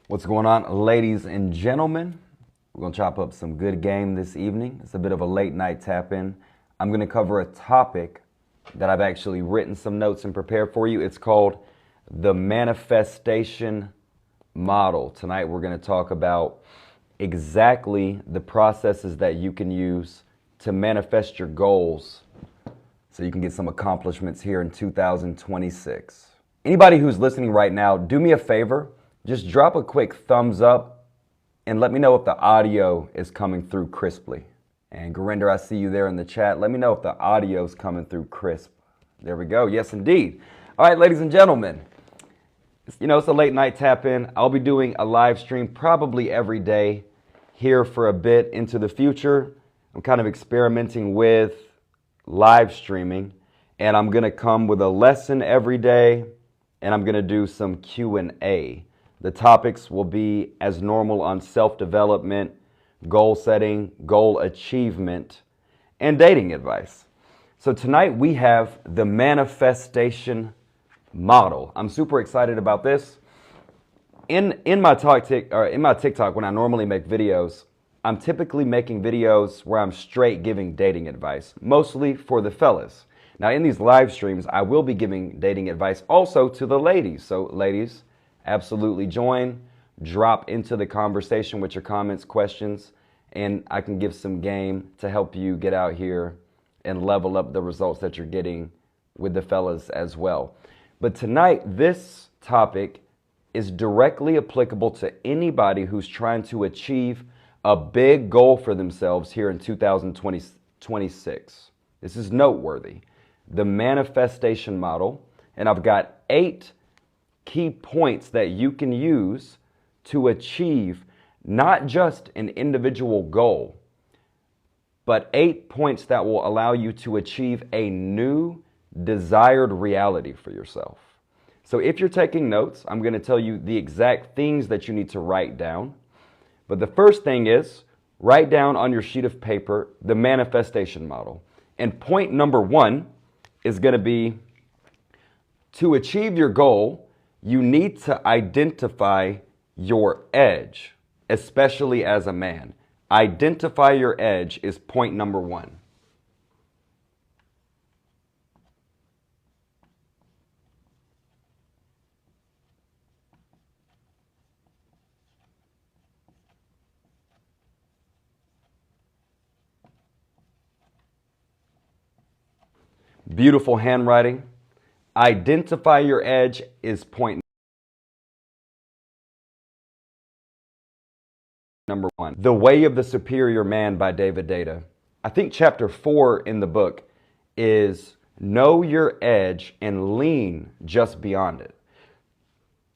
What's going on, ladies and gentlemen? We're going to chop up some good game this evening. It's a bit of a late night tap in. I'm going to cover a topic that I've actually written some notes and prepared for you. It's called the manifestation model. Tonight we're going to talk about exactly the processes that you can use to manifest your goals so you can get some accomplishments here in 2026. Anybody who's listening right now, do me a favor. Just drop a quick thumbs up and let me know if the audio is coming through crisply. And Gurinder, I see you there in the chat. Let me know if the audio is coming through crisp. There we go. Yes, indeed. All right, ladies and gentlemen, it's a late night tap in. I'll be doing a live stream probably every day here for a bit into the future. I'm kind of experimenting with live streaming, and I'm going to come with a lesson every day, and I'm going to do some Q&A. The topics will be as normal on self-development, goal setting, goal achievement, and dating advice. So tonight we have the manifestation model. I'm super excited about this. In my TikTok, when I normally make videos, I'm typically making videos where I'm straight giving dating advice, mostly for the fellas. Now in these live streams, I will be giving dating advice also to the ladies. So ladies, absolutely join, drop into the conversation with your comments, questions, and I can give some game to help you get out here and level up the results that you're getting with the fellas as well. But tonight, this topic is directly applicable to anybody who's trying to achieve a big goal for themselves here in 2026. This is noteworthy. The manifestation model, and I've got 8 key points that you can use to achieve not just an individual goal, but 8 points that will allow you to achieve a new desired reality for yourself. So if you're taking notes, I'm going to tell you the exact things that you need to write down. But the first thing is write down on your sheet of paper the manifestation model. And point number 1 is going to be, to achieve your goal, you need to identify your edge, especially as a man. Identify your edge is point number 1. Beautiful handwriting. Identify your edge is point number 1. The Way of the Superior Man by David Data. I think chapter 4 in the book is know your edge and lean just beyond it.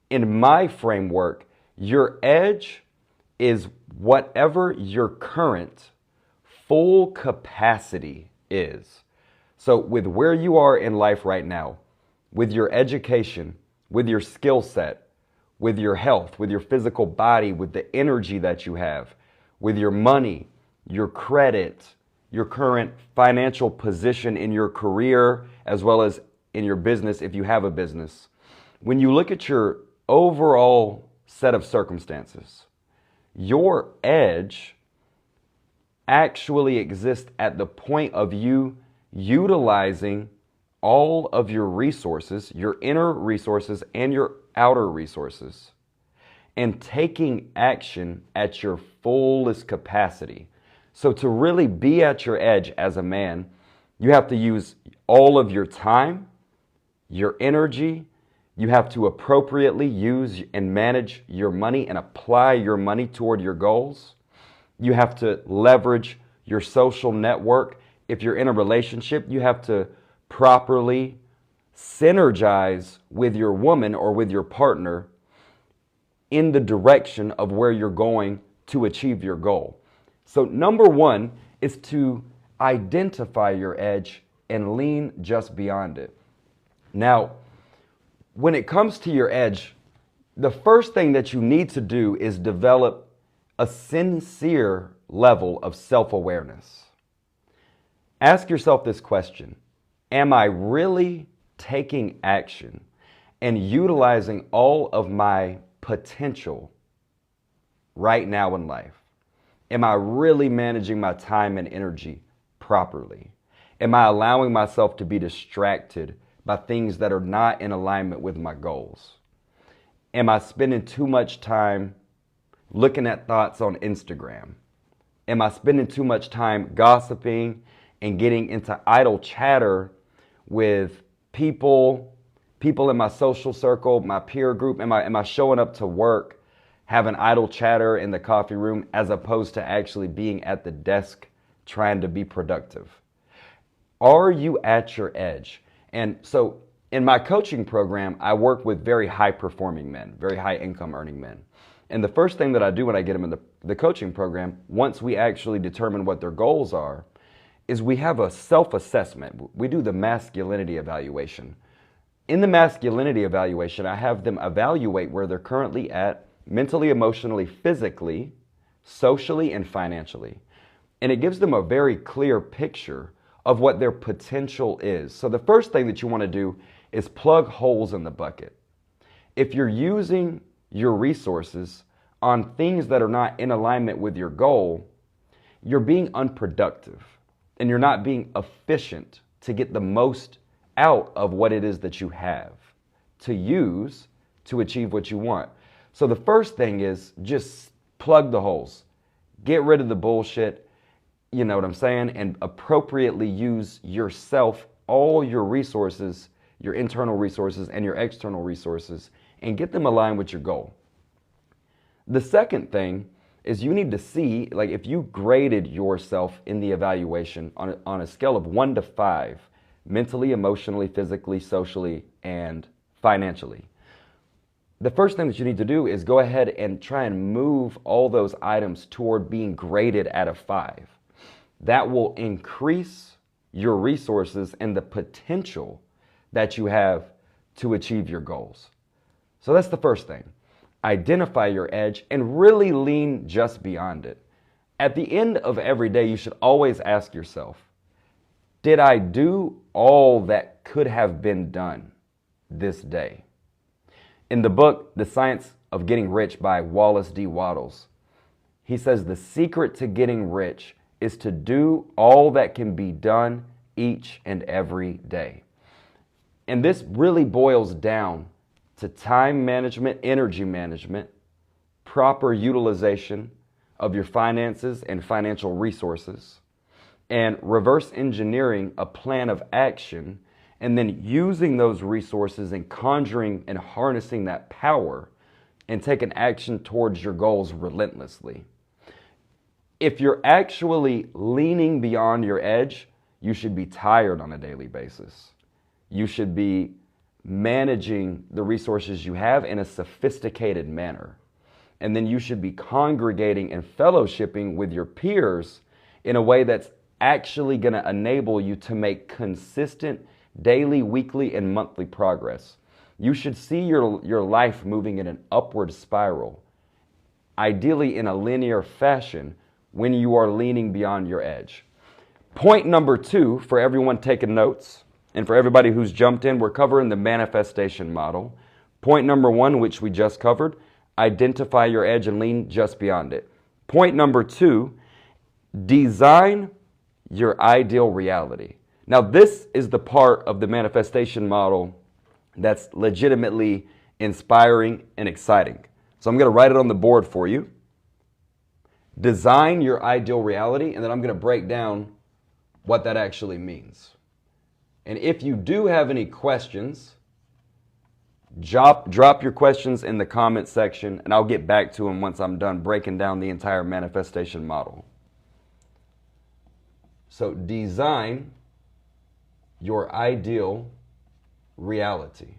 In my framework, your edge is whatever your current full capacity is. So with where you are in life right now, with your education, with your skill set, with your health, with your physical body, with the energy that you have, with your money, your credit, your current financial position in your career, as well as in your business if you have a business. When you look at your overall set of circumstances, your edge actually exists at the point of you utilizing all of your resources, your inner resources and your outer resources, and taking action at your fullest capacity. So to really be at your edge as a man, you have to use all of your time, your energy. You have to appropriately use and manage your money and apply your money toward your goals. You have to leverage your social network. If you're in a relationship, you have to properly synergize with your woman or with your partner in the direction of where you're going to achieve your goal. So number 1 is to identify your edge and lean just beyond it. Now, when it comes to your edge, the first thing that you need to do is develop a sincere level of self-awareness. Ask yourself this question: am I really taking action and utilizing all of my potential right now in life? Am I really managing my time and energy properly? Am I allowing myself to be distracted by things that are not in alignment with my goals? Am I spending too much time looking at thoughts on Instagram? Am I spending too much time gossiping and getting into idle chatter with people in my social circle, my peer group? Am I showing up to work, having idle chatter in the coffee room as opposed to actually being at the desk trying to be productive? Are you at your edge? And so in my coaching program, I work with very high performing men, very high income earning men. And the first thing that I do when I get them in the coaching program, once we actually determine what their goals are, is we have a self-assessment. We do the masculinity evaluation. In the masculinity evaluation, I have them evaluate where they're currently at mentally, emotionally, physically, socially, and financially. And it gives them a very clear picture of what their potential is. So the first thing that you want to do is plug holes in the bucket. If you're using your resources on things that are not in alignment with your goal, you're being unproductive and you're not being efficient to get the most out of what it is that you have to use to achieve what you want. So the first thing is just plug the holes, get rid of the bullshit, you know what I'm saying, and appropriately use yourself, all your resources, your internal resources and your external resources, and get them aligned with your goal. The second thing is you need to see, like if you graded yourself in the evaluation on a scale of 1 to 5, mentally, emotionally, physically, socially, and financially, the first thing that you need to do is go ahead and try and move all those items toward being graded at a 5. That will increase your resources and the potential that you have to achieve your goals. So that's the first thing. Identify your edge and really lean just beyond it. At the end of every day, you should always ask yourself, did I do all that could have been done this day? In the book, The Science of Getting Rich by Wallace D. Wattles, he says the secret to getting rich is to do all that can be done each and every day. And this really boils down to time management, energy management, proper utilization of your finances and financial resources, and reverse engineering a plan of action, and then using those resources and conjuring and harnessing that power and taking action towards your goals relentlessly. If you're actually leaning beyond your edge, you should be tired on a daily basis. You should be managing the resources you have in a sophisticated manner. And then you should be congregating and fellowshipping with your peers in a way that's actually going to enable you to make consistent daily, weekly, and monthly progress. You should see your life moving in an upward spiral, ideally in a linear fashion when you are leaning beyond your edge. Point number 2, for everyone taking notes, and for everybody who's jumped in, we're covering the manifestation model. Point number 1, which we just covered, identify your edge and lean just beyond it. Point number 2, design your ideal reality. Now, this is the part of the manifestation model that's legitimately inspiring and exciting. So I'm going to write it on the board for you. Design your ideal reality, and then I'm going to break down what that actually means. And if you do have any questions, drop your questions in the comment section, and I'll get back to them once I'm done breaking down the entire manifestation model. So design your ideal reality.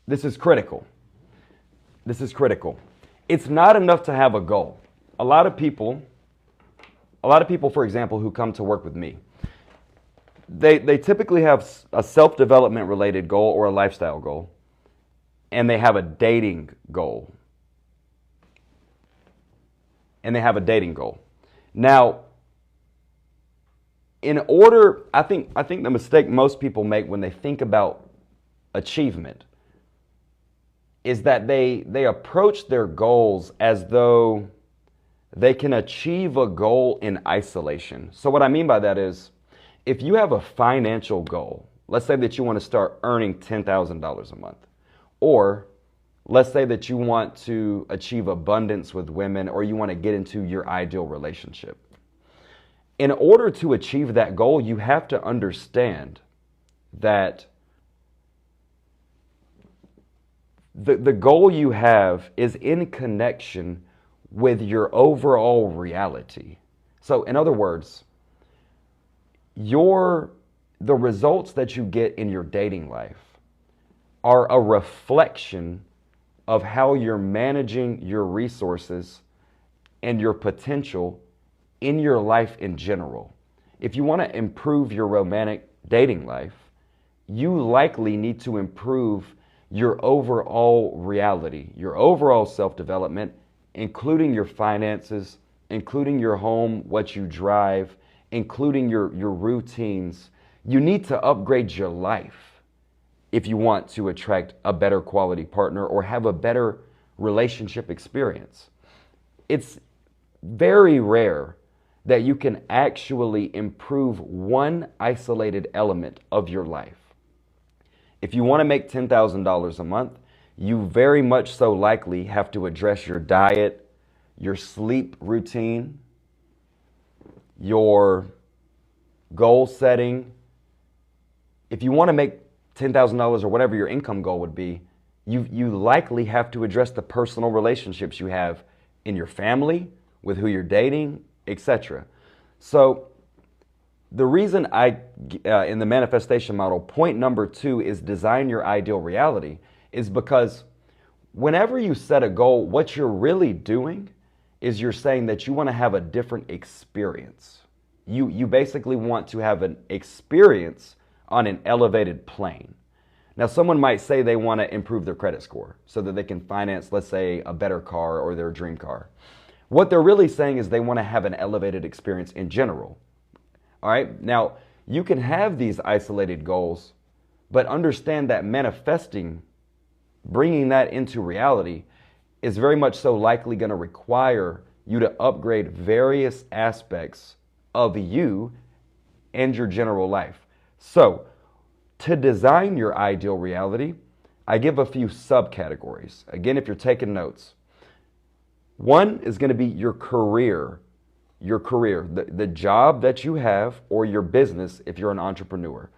This is critical. This is critical. It's not enough to have a goal. A lot of people, for example, who come to work with me, they typically have a self-development related goal or a lifestyle goal, and they have a dating goal. Now, I think the mistake most people make when they think about achievement is that they approach their goals as though they can achieve a goal in isolation. So what I mean by that is, if you have a financial goal, let's say that you want to start earning $10,000 a month, or let's say that you want to achieve abundance with women, or you want to get into your ideal relationship. In order to achieve that goal, you have to understand that the goal you have is in connection with your overall reality. So in other words, the results that you get in your dating life are a reflection of how you're managing your resources and your potential in your life in general. If you want to improve your romantic dating life, you likely need to improve your overall reality, your overall self-development, including your finances, including your home, what you drive, including your routines. You need to upgrade your life if you want to attract a better quality partner or have a better relationship experience. It's very rare that you can actually improve one isolated element of your life. If you want to make $10,000 a month, you very much so likely have to address your diet, your sleep routine, your goal setting. If you want to make $10,000 or whatever your income goal would be, you likely have to address the personal relationships you have in your family, with who you're dating, etc. So the reason in the manifestation model, point number 2 is design your ideal reality, is because whenever you set a goal, what you're really doing is you're saying that you want to have a different experience. You basically want to have an experience on an elevated plane. Now, someone might say they want to improve their credit score so that they can finance, let's say, a better car or their dream car. What they're really saying is they want to have an elevated experience in general. All right. Now, you can have these isolated goals, but understand that manifesting, bringing that into reality, is very much so likely going to require you to upgrade various aspects of you and your general life. So, to design your ideal reality, I give a few subcategories. Again, if you're taking notes, one is going to be your career. Your career, the job that you have, or your business if you're an entrepreneur.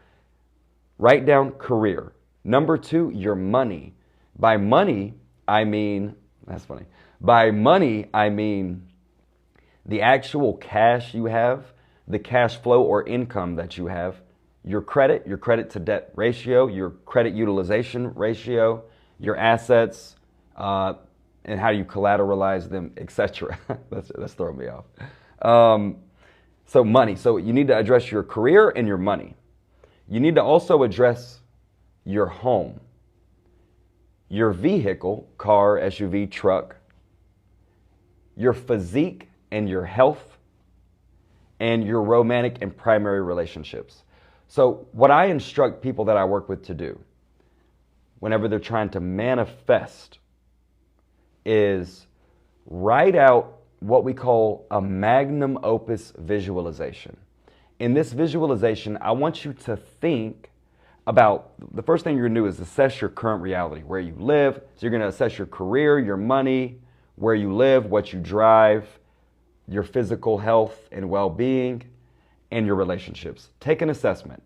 Write down career. Number 2, your money. By money, I mean, that's funny. By money, I mean the actual cash you have, the cash flow or income that you have, your credit to debt ratio, your credit utilization ratio, your assets, and how you collateralize them, etc. That's throwing me off. So money. So you need to address your career and your money. You need to also address your home, your vehicle, car, SUV, truck, your physique and your health, and your romantic and primary relationships. So what I instruct people that I work with to do whenever they're trying to manifest is write out what we call a Magnum Opus visualization. In this visualization, I want you to think about, the first thing you're going to do is assess your current reality, where you live. So you're going to assess your career, your money, where you live, what you drive, your physical health and well-being, and your relationships. Take an assessment.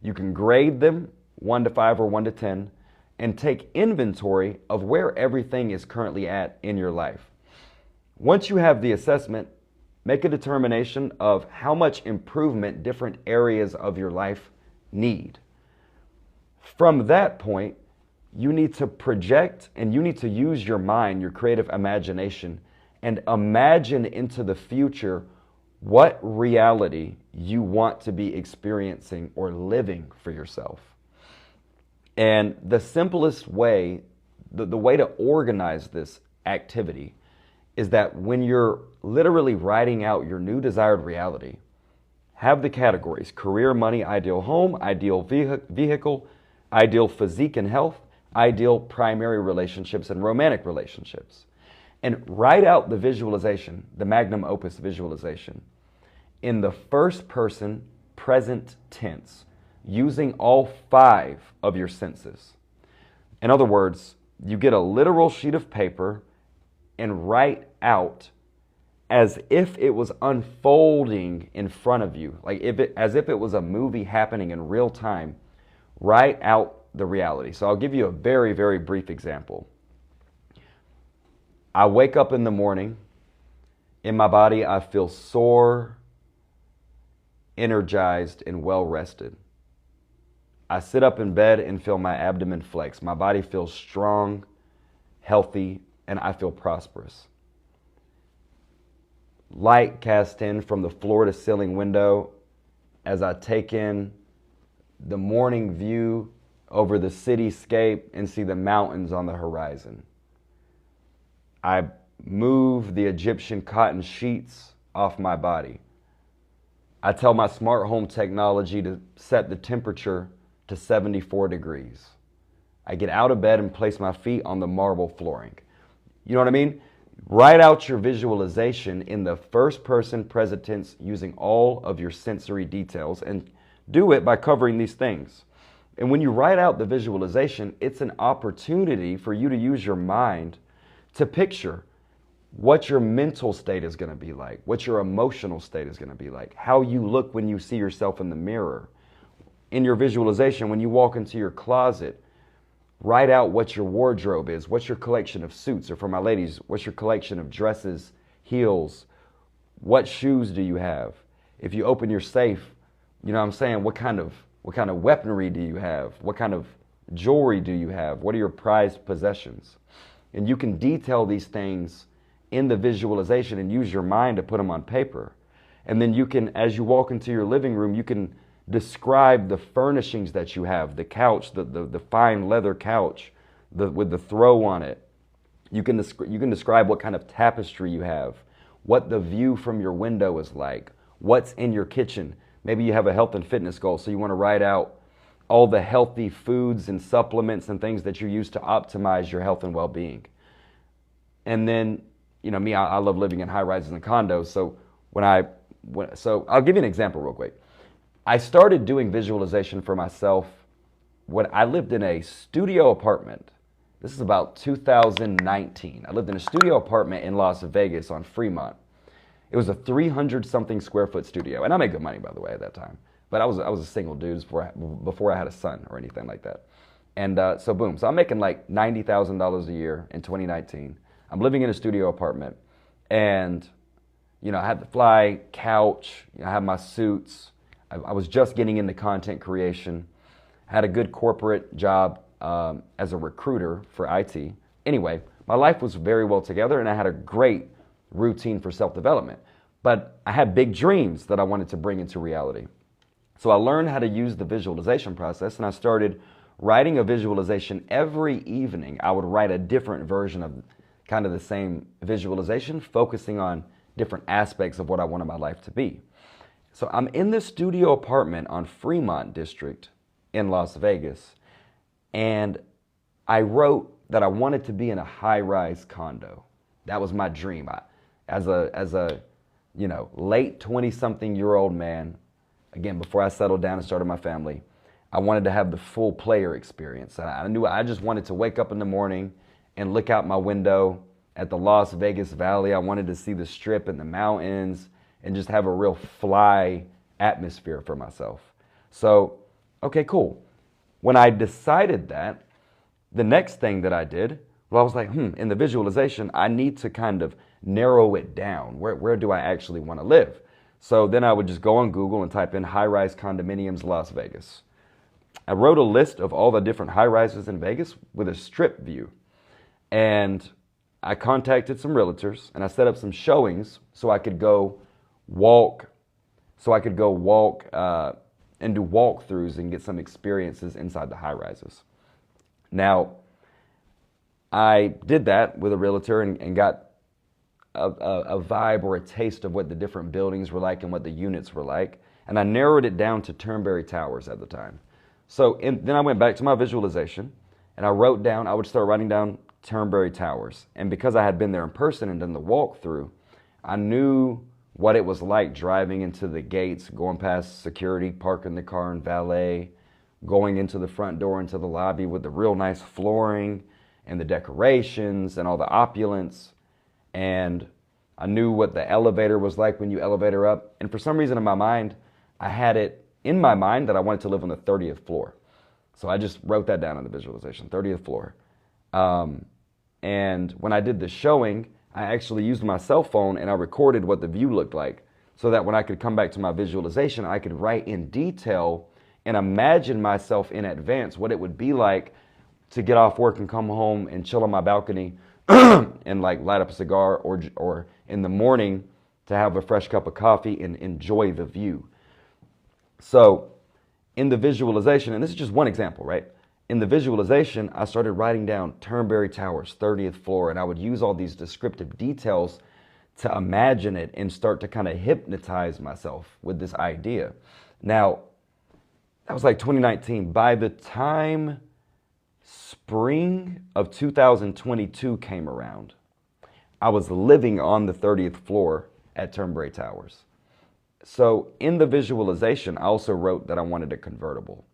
You can grade them 1 to 5 or 1 to 10, and take inventory of where everything is currently at in your life. Once you have the assessment, make a determination of how much improvement different areas of your life need. From that point, you need to project and you need to use your mind, your creative imagination, and imagine into the future what reality you want to be experiencing or living for yourself. And the simplest way, the way to organize this activity is that when you're literally writing out your new desired reality, have the categories: career, money, ideal home, ideal vehicle, ideal physique and health, ideal primary relationships, and romantic relationships. And write out the visualization, the Magnum Opus visualization, in the first person present tense, using all 5 of your senses. In other words, you get a literal sheet of paper and write out as if it was unfolding in front of you, like as if it was a movie happening in real time. Write out the reality. So I'll give you a very, very brief example. I wake up in the morning. In my body, I feel sore, energized, and well rested. I sit up in bed and feel my abdomen flex. My body feels strong, healthy, and I feel prosperous. Light cast in from the floor to ceiling window as I take in the morning view over the cityscape and see the mountains on the horizon. I move the Egyptian cotton sheets off my body. I tell my smart home technology to set the temperature to 74 degrees. I get out of bed and place my feet on the marble flooring. You know what I mean? Write out your visualization in the first person present tense using all of your sensory details, and do it by covering these things. And when you write out the visualization, it's an opportunity for you to use your mind to picture what your mental state is going to be like, what your emotional state is going to be like, how you look when you see yourself in the mirror. In your visualization, when you walk into your closet, write out what your wardrobe is, what's your collection of suits, or for my ladies, what's your collection of dresses, heels, what shoes do you have? If you open your safe, you know what I'm saying, what kind of weaponry do you have? What kind of jewelry do you have? What are your prized possessions? And you can detail these things in the visualization and use your mind to put them on paper. And then you can, as you walk into your living room, you can describe the furnishings that you have, the couch, the fine leather couch with the throw on it. You can describe what kind of tapestry you have, what the view from your window is like, what's in your kitchen. Maybe you have a health and fitness goal, so you want to write out all the healthy foods and supplements and things that you use to optimize your health and well-being. And then, you know, me, I love living in high rises and condos. So so I'll give you an example real quick. I started doing visualization for myself when I lived in a studio apartment. This is about 2019. I lived in a studio apartment in Las Vegas on Fremont. It was a 300-something square foot studio. And I made good money, by the way, at that time. But I was a single dude before I had a son or anything like that. And so boom. So I'm making like $90,000 a year in 2019. I'm living in a studio apartment. And, you know, I had the fly couch. You know, I had my suits. I was just getting into content creation. Had a good corporate job as a recruiter for IT. Anyway, my life was very well together, and I had a great routine for self-development. But I had big dreams that I wanted to bring into reality. So I learned how to use the visualization process, and I started writing a visualization every evening. I would write a different version of kind of the same visualization, focusing on different aspects of what I wanted my life to be. So I'm in this studio apartment on Fremont District in Las Vegas, and I wrote that I wanted to be in a high-rise condo. That was my dream. As a you know, late 20-something-year-old man, again, before I settled down and started my family, I wanted to have the full player experience. I knew I just wanted to wake up in the morning and look out my window at the Las Vegas Valley. I wanted to see the Strip and the mountains and just have a real fly atmosphere for myself. So, okay, cool. When I decided that, the next thing that I did, well, I was like, in the visualization, I need to kind of narrow it down. Where do I actually want to live? So then I would just go on Google and type in high-rise condominiums Las Vegas. I wrote a list of all the different high-rises in Vegas with a strip view. And I contacted some realtors and I set up some showings so I could go walk and do walkthroughs and get some experiences inside the high-rises. Now, I did that with a realtor and got a vibe or a taste of what the different buildings were like and what the units were like. and I narrowed it down to Turnberry Towers at the time. So then I went back to my visualization, and I would start writing down Turnberry Towers. And because I had been there in person and done the walkthrough, I knew what it was like driving into the gates, going past security, parking the car in valet, going into the front door, into the lobby with the real nice flooring and the decorations and all the opulence. And I knew what the elevator was like when you elevator up. And for some reason in my mind, I had it in my mind that I wanted to live on the 30th floor. So I just wrote that down in the visualization, 30th floor. And when I did the showing, I actually used my cell phone and I recorded what the view looked like so that when I could come back to my visualization, I could write in detail and imagine myself in advance what it would be like to get off work and come home and chill on my balcony and like light up a cigar, or in the morning to have a fresh cup of coffee and enjoy the view. So in the visualization, and this is just one example, right? In the visualization, I started writing down Turnberry Towers, 30th floor, and I would use all these descriptive details to imagine it and start to kind of hypnotize myself with this idea. Now, that was like 2019. By the time spring of 2022 came around, I was living on the 30th floor at Turnberry Towers. So in the visualization, I also wrote that I wanted a convertible.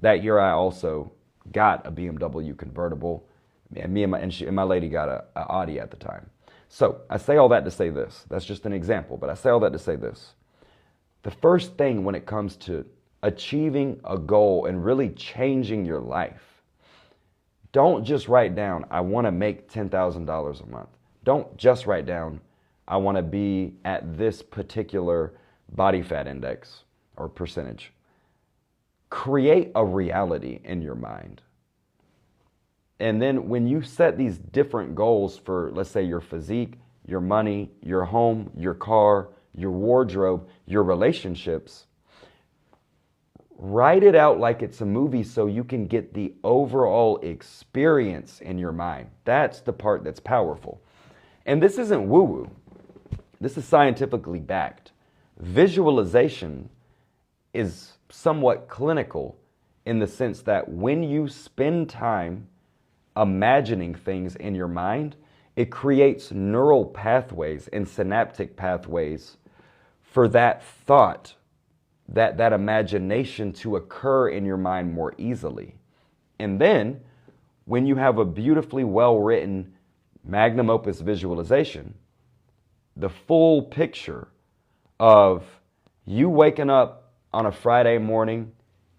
That year, I also got a BMW convertible, and my lady got a Audi at the time. So I say all that to say this. That's just an example, but I say all that to say this. The first thing when it comes to achieving a goal and really changing your life, don't just write down, I want to make $10,000 a month. Don't just write down, I want to be at this particular body fat index or percentage. Create a reality in your mind. And then when you set these different goals for, let's say, your physique, your money, your home, your car, your wardrobe, your relationships, write it out like it's a movie so you can get the overall experience in your mind. That's the part that's powerful. And this isn't woo-woo. This is scientifically backed. Visualization is somewhat clinical in the sense that when you spend time imagining things in your mind, it creates neural pathways and synaptic pathways for that thought, that imagination to occur in your mind more easily. And then when you have a beautifully well-written Magnum Opus visualization, the full picture of you waking up on a Friday morning,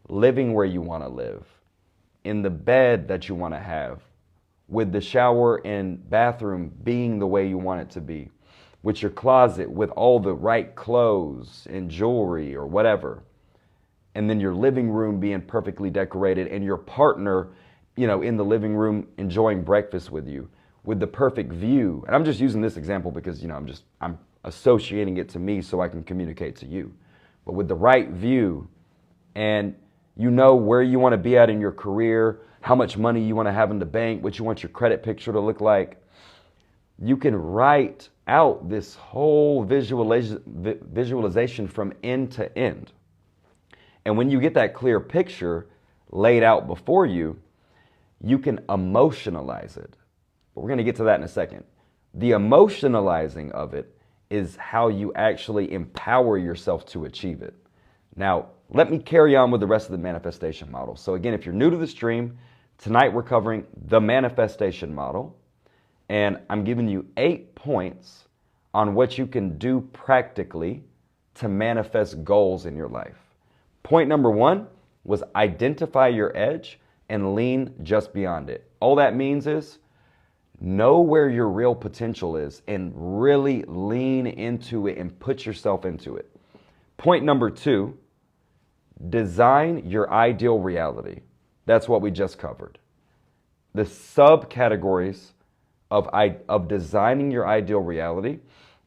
living where you want to live, in the bed that you want to have, with the shower and bathroom being the way you want it to be, with your closet with all the right clothes and jewelry or whatever, and then your living room being perfectly decorated and your partner, in the living room enjoying breakfast with you, with the perfect view. And I'm just using this example because, I'm associating it to me so I can communicate to you. But with the right view, and where you want to be at in your career, how much money you want to have in the bank, what you want your credit picture to look like, you can write out this whole visualization from end to end. And when you get that clear picture laid out before you, you can emotionalize it. But we're going to get to that in a second. The emotionalizing of it is how you actually empower yourself to achieve it. Now, let me carry on with the rest of the manifestation model. So again, if you're new to the stream, tonight we're covering the manifestation model. And I'm giving you 8 points on what you can do practically to manifest goals in your life. Point number 1 was identify your edge and lean just beyond it. All that means is know where your real potential is and really lean into it and put yourself into it. Point number 2, design your ideal reality. That's what we just covered. The subcategories of designing your ideal reality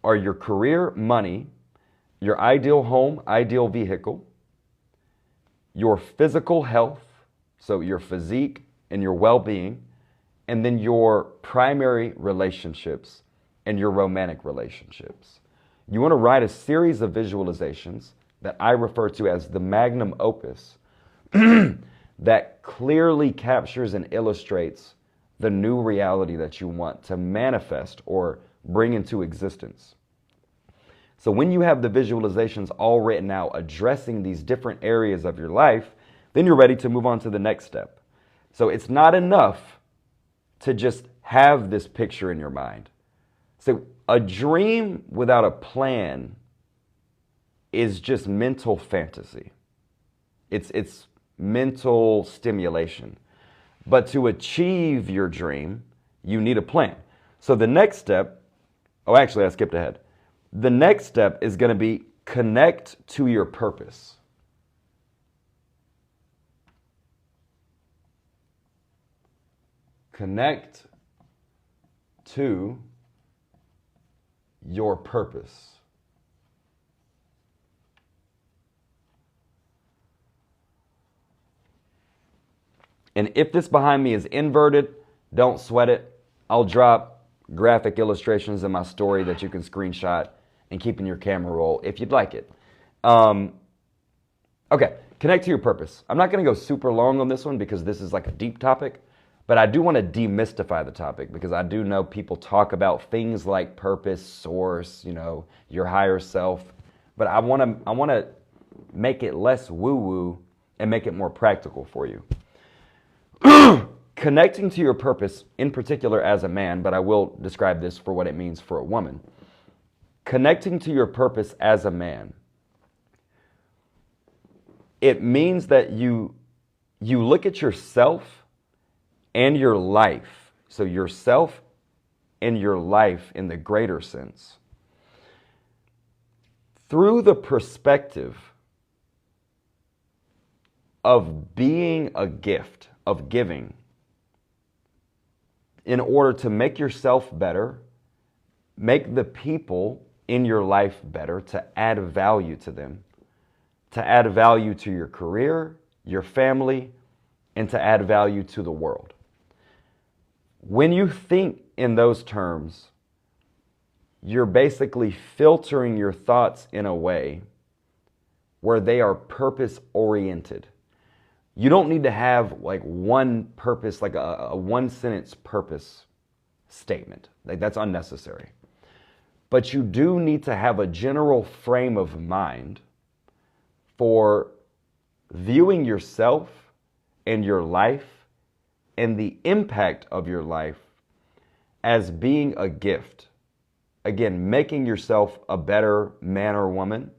are your career, money, your ideal home, ideal vehicle, your physical health, so your physique and your well-being, and then your primary relationships and your romantic relationships. You want to write a series of visualizations that I refer to as the Magnum Opus that clearly captures and illustrates the new reality that you want to manifest or bring into existence. So when you have the visualizations all written out addressing these different areas of your life, then you're ready to move on to the next step. So it's not enough to just have this picture in your mind. So a dream without a plan is just mental fantasy. It's mental stimulation. But to achieve your dream, you need a plan. So the next step, oh, actually, I skipped ahead. The next step is going to be connect to your purpose. Connect to your purpose. And if this behind me is inverted, don't sweat it. I'll drop graphic illustrations in my story that you can screenshot and keep in your camera roll if you'd like it. Okay, connect to your purpose. I'm not going to go super long on this one because this is like a deep topic, but I do want to demystify the topic because I do know people talk about things like purpose, source, your higher self, but I want to make it less woo-woo and make it more practical for you. Connecting to your purpose, in particular as a man, but I will describe this for what it means for a woman. Connecting to your purpose as a man, it means that you look at yourself and your life. So yourself and your life in the greater sense through the perspective of being a gift, of giving, in order to make yourself better, make the people in your life better, to add value to them, to add value to your career, your family, and to add value to the world. When you think in those terms, you're basically filtering your thoughts in a way where they are purpose-oriented. You don't need to have like one purpose, like a one-sentence purpose statement. Like that's unnecessary. But you do need to have a general frame of mind for viewing yourself and your life and the impact of your life as being a gift. Again, making yourself a better man or woman,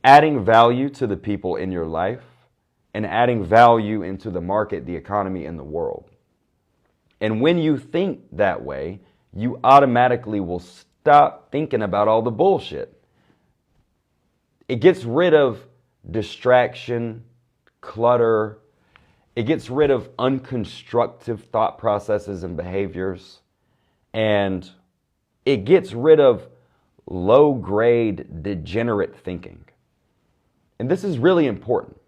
adding value to the people in your life, and adding value into the market, the economy, and the world. And when you think that way, you automatically will stop thinking about all the bullshit. It gets rid of distraction, clutter. It gets rid of unconstructive thought processes and behaviors. And it gets rid of low-grade, degenerate thinking. And this is really important.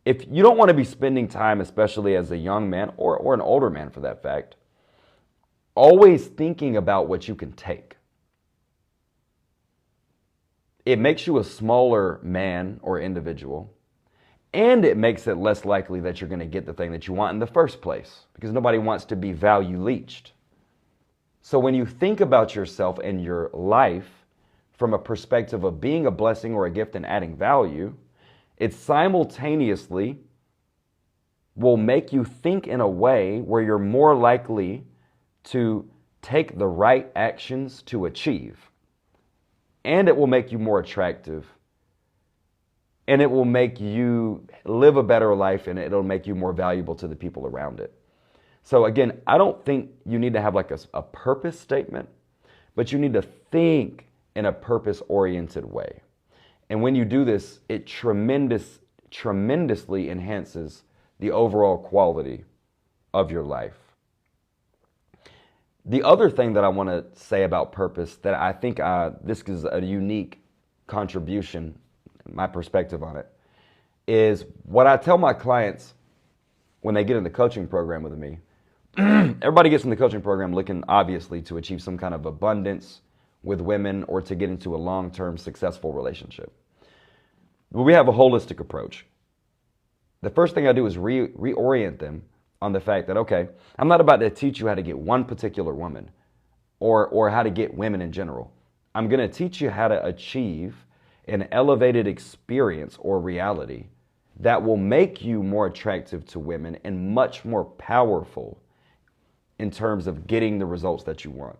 If you don't want to be spending time, especially as a young man or an older man for that fact, always thinking about what you can take. It makes you a smaller man or individual, and it makes it less likely that you're going to get the thing that you want in the first place, because nobody wants to be value leached. So when you think about yourself and your life from a perspective of being a blessing or a gift and adding value, it simultaneously will make you think in a way where you're more likely to take the right actions to achieve. And it will make you more attractive. And it will make you live a better life, and it'll make you more valuable to the people around it. So again, I don't think you need to have like a purpose statement, but you need to think in a purpose-oriented way. And when you do this, it tremendously enhances the overall quality of your life. The other thing that I want to say about purpose that I think this is a unique contribution, my perspective on it, is what I tell my clients when they get in the coaching program with me. Everybody gets in the coaching program looking, obviously, to achieve some kind of abundance with women or to get into a long-term successful relationship. But we have a holistic approach. The first thing I do is reorient them on the fact that, okay, I'm not about to teach you how to get one particular woman or how to get women in general. I'm going to teach you how to achieve an elevated experience or reality that will make you more attractive to women and much more powerful in terms of getting the results that you want.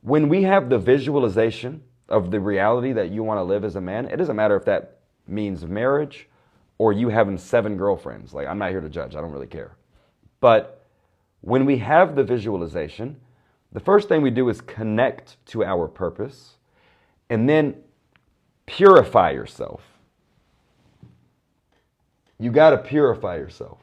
When we have the visualization of the reality that you want to live as a man, it doesn't matter if that means marriage or you having 7 girlfriends. Like, I'm not here to judge. I don't really care. But when we have the visualization, the first thing we do is connect to our purpose and then purify yourself. You got to purify yourself.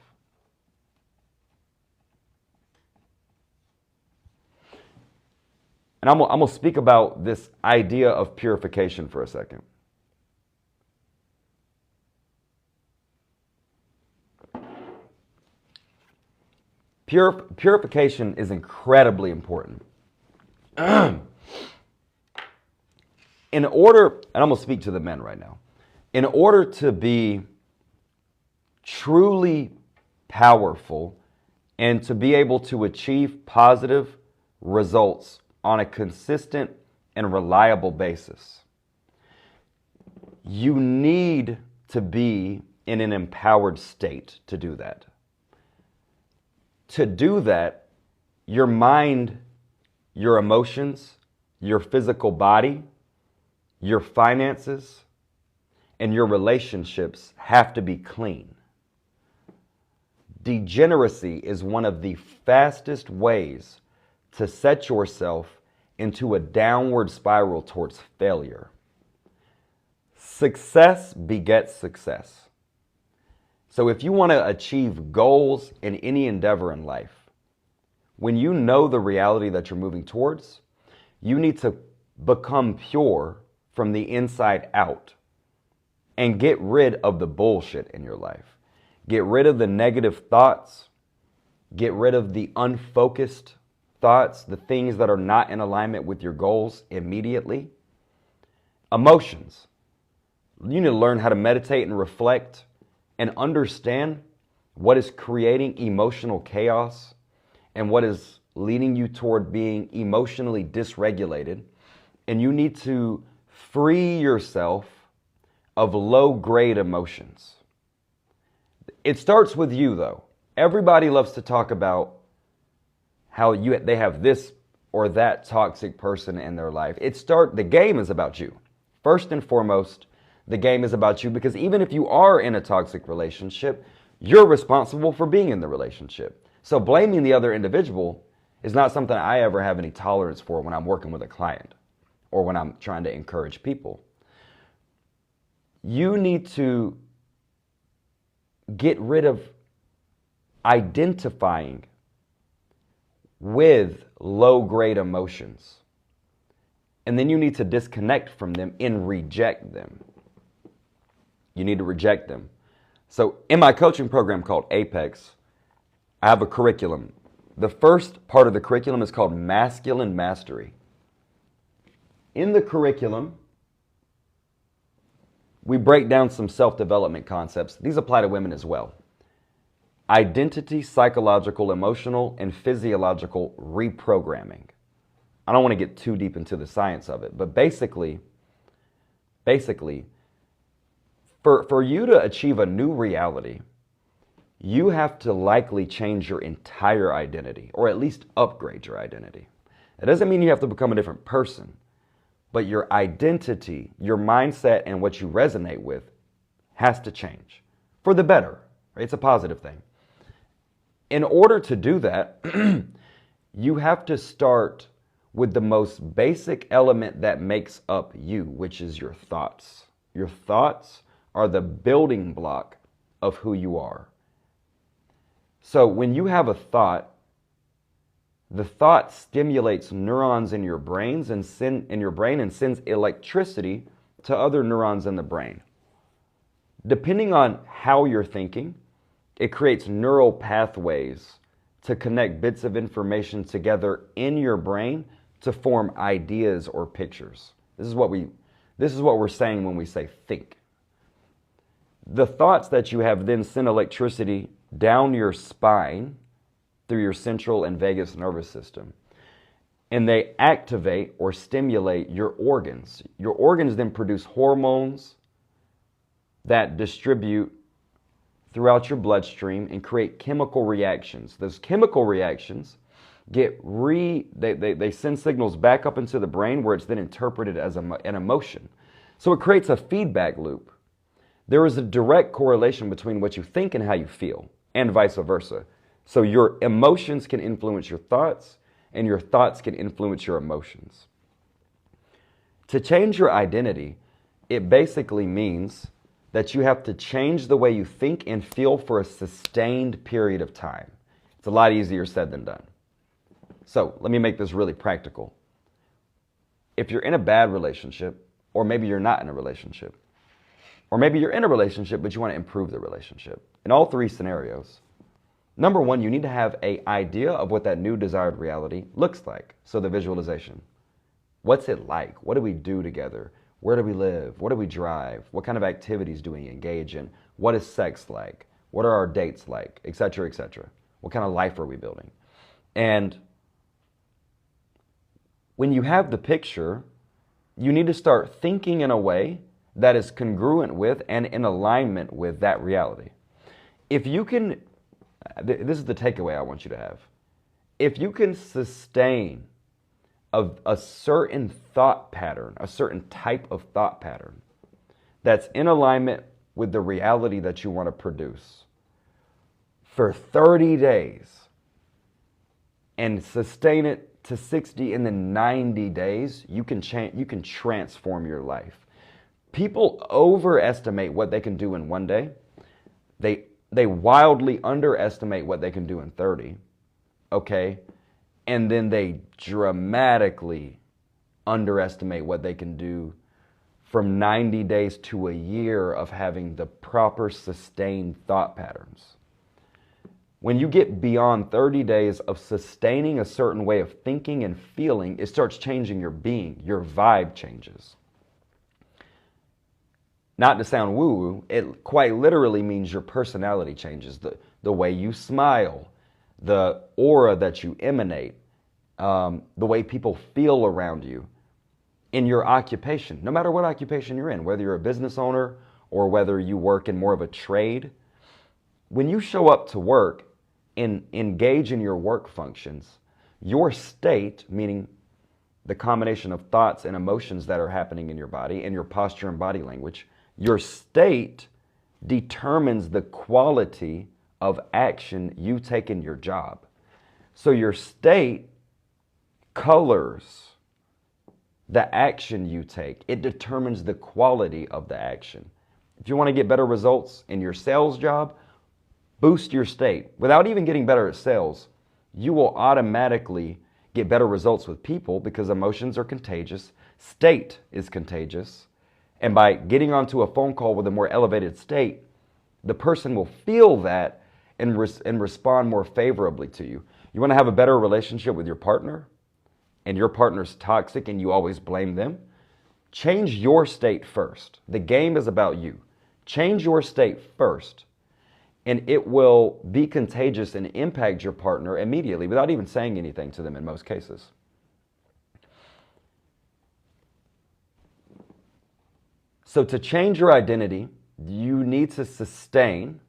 And I'm going to speak about this idea of purification for a second. Purification is incredibly important. In order, and I'm going to speak to the men right now, in order to be truly powerful and to be able to achieve positive results on a consistent and reliable basis, you need to be in an empowered state to do that. To do that, your mind, your emotions, your physical body, your finances, and your relationships have to be clean. Degeneracy is one of the fastest ways to set yourself into a downward spiral towards failure. Success begets success. So if you want to achieve goals in any endeavor in life, when you know the reality that you're moving towards, you need to become pure from the inside out and get rid of the bullshit in your life. Get rid of the negative thoughts. Get rid of the unfocused thoughts, the things that are not in alignment with your goals immediately. Emotions. You need to learn how to meditate and reflect and understand what is creating emotional chaos and what is leading you toward being emotionally dysregulated. And you need to free yourself of low-grade emotions. It starts with you, though. Everybody loves to talk about how they have this or that toxic person in their life. The game is about you. First and foremost, the game is about you, because even if you are in a toxic relationship, you're responsible for being in the relationship. So blaming the other individual is not something I ever have any tolerance for when I'm working with a client or when I'm trying to encourage people. You need to get rid of identifying with low-grade emotions. And then you need to disconnect from them and reject them. You need to reject them. So in my coaching program called Apex, I have a curriculum. The first part of the curriculum is called Masculine Mastery. In the curriculum, we break down some self-development concepts. These apply to women as well. Identity, psychological, emotional, and physiological reprogramming. I don't want to get too deep into the science of it, but basically, for you to achieve a new reality, you have to likely change your entire identity, or at least upgrade your identity. It doesn't mean you have to become a different person, but your identity, your mindset, and what you resonate with has to change for the better. Right? It's a positive thing. In order to do that, you have to start with the most basic element that makes up you, which is your thoughts. Your thoughts are the building block of who you are. So when you have a thought, the thought stimulates neurons in your brain and sends electricity to other neurons in the brain. Depending on how you're thinking, it creates neural pathways to connect bits of information together in your brain to form ideas or pictures. This is what we're saying when we say think. The thoughts that you have then send electricity down your spine through your central and vagus nervous system, and they activate or stimulate your organs. Your organs then produce hormones that distribute throughout your bloodstream and create chemical reactions. Those chemical reactions they send signals back up into the brain where it's then interpreted as an emotion. So it creates a feedback loop. There is a direct correlation between what you think and how you feel, and vice versa. So your emotions can influence your thoughts, and your thoughts can influence your emotions. To change your identity, it basically means that you have to change the way you think and feel for a sustained period of time. It's a lot easier said than done. So let me make this really practical. If you're in a bad relationship, or maybe you're not in a relationship, or maybe you're in a relationship but you want to improve the relationship, in all three scenarios, number one, you need to have an idea of what that new desired reality looks like. So the visualization. What's it like? What do we do together? Where do we live? What do we drive? What kind of activities do we engage in? What is sex like? What are our dates like? Et cetera, et cetera. What kind of life are we building? And when you have the picture, you need to start thinking in a way that is congruent with and in alignment with that reality. If you can, this is the takeaway I want you to have. If you can sustain a certain thought pattern, a certain type of thought pattern that's in alignment with the reality that you want to produce for 30 days and sustain it to 60 and then 90 days, you can transform your life. People overestimate what they can do in one day. They wildly underestimate what they can do in 30, okay? And then they dramatically underestimate what they can do from 90 days to a year of having the proper sustained thought patterns. When you get beyond 30 days of sustaining a certain way of thinking and feeling, it starts changing your being. Your vibe changes. Not to sound woo-woo, it quite literally means your personality changes. The way you smile, the aura that you emanate, the way people feel around you, in your occupation, no matter what occupation you're in, whether you're a business owner or whether you work in more of a trade, when you show up to work and engage in your work functions, your state, meaning the combination of thoughts and emotions that are happening in your body and your posture and body language, your state determines the quality of action you take in your job. So your state colors the action you take. It determines the quality of the action. If you want to get better results in your sales job, boost your state. Without even getting better at sales, you will automatically get better results with people because emotions are contagious. State is contagious. And by getting onto a phone call with a more elevated state, the person will feel that and respond more favorably to you. You want to have a better relationship with your partner, and your partner's toxic and you always blame them? Change your state first. The game is about you. Change your state first, and it will be contagious and impact your partner immediately without even saying anything to them in most cases. So to change your identity, you need to sustain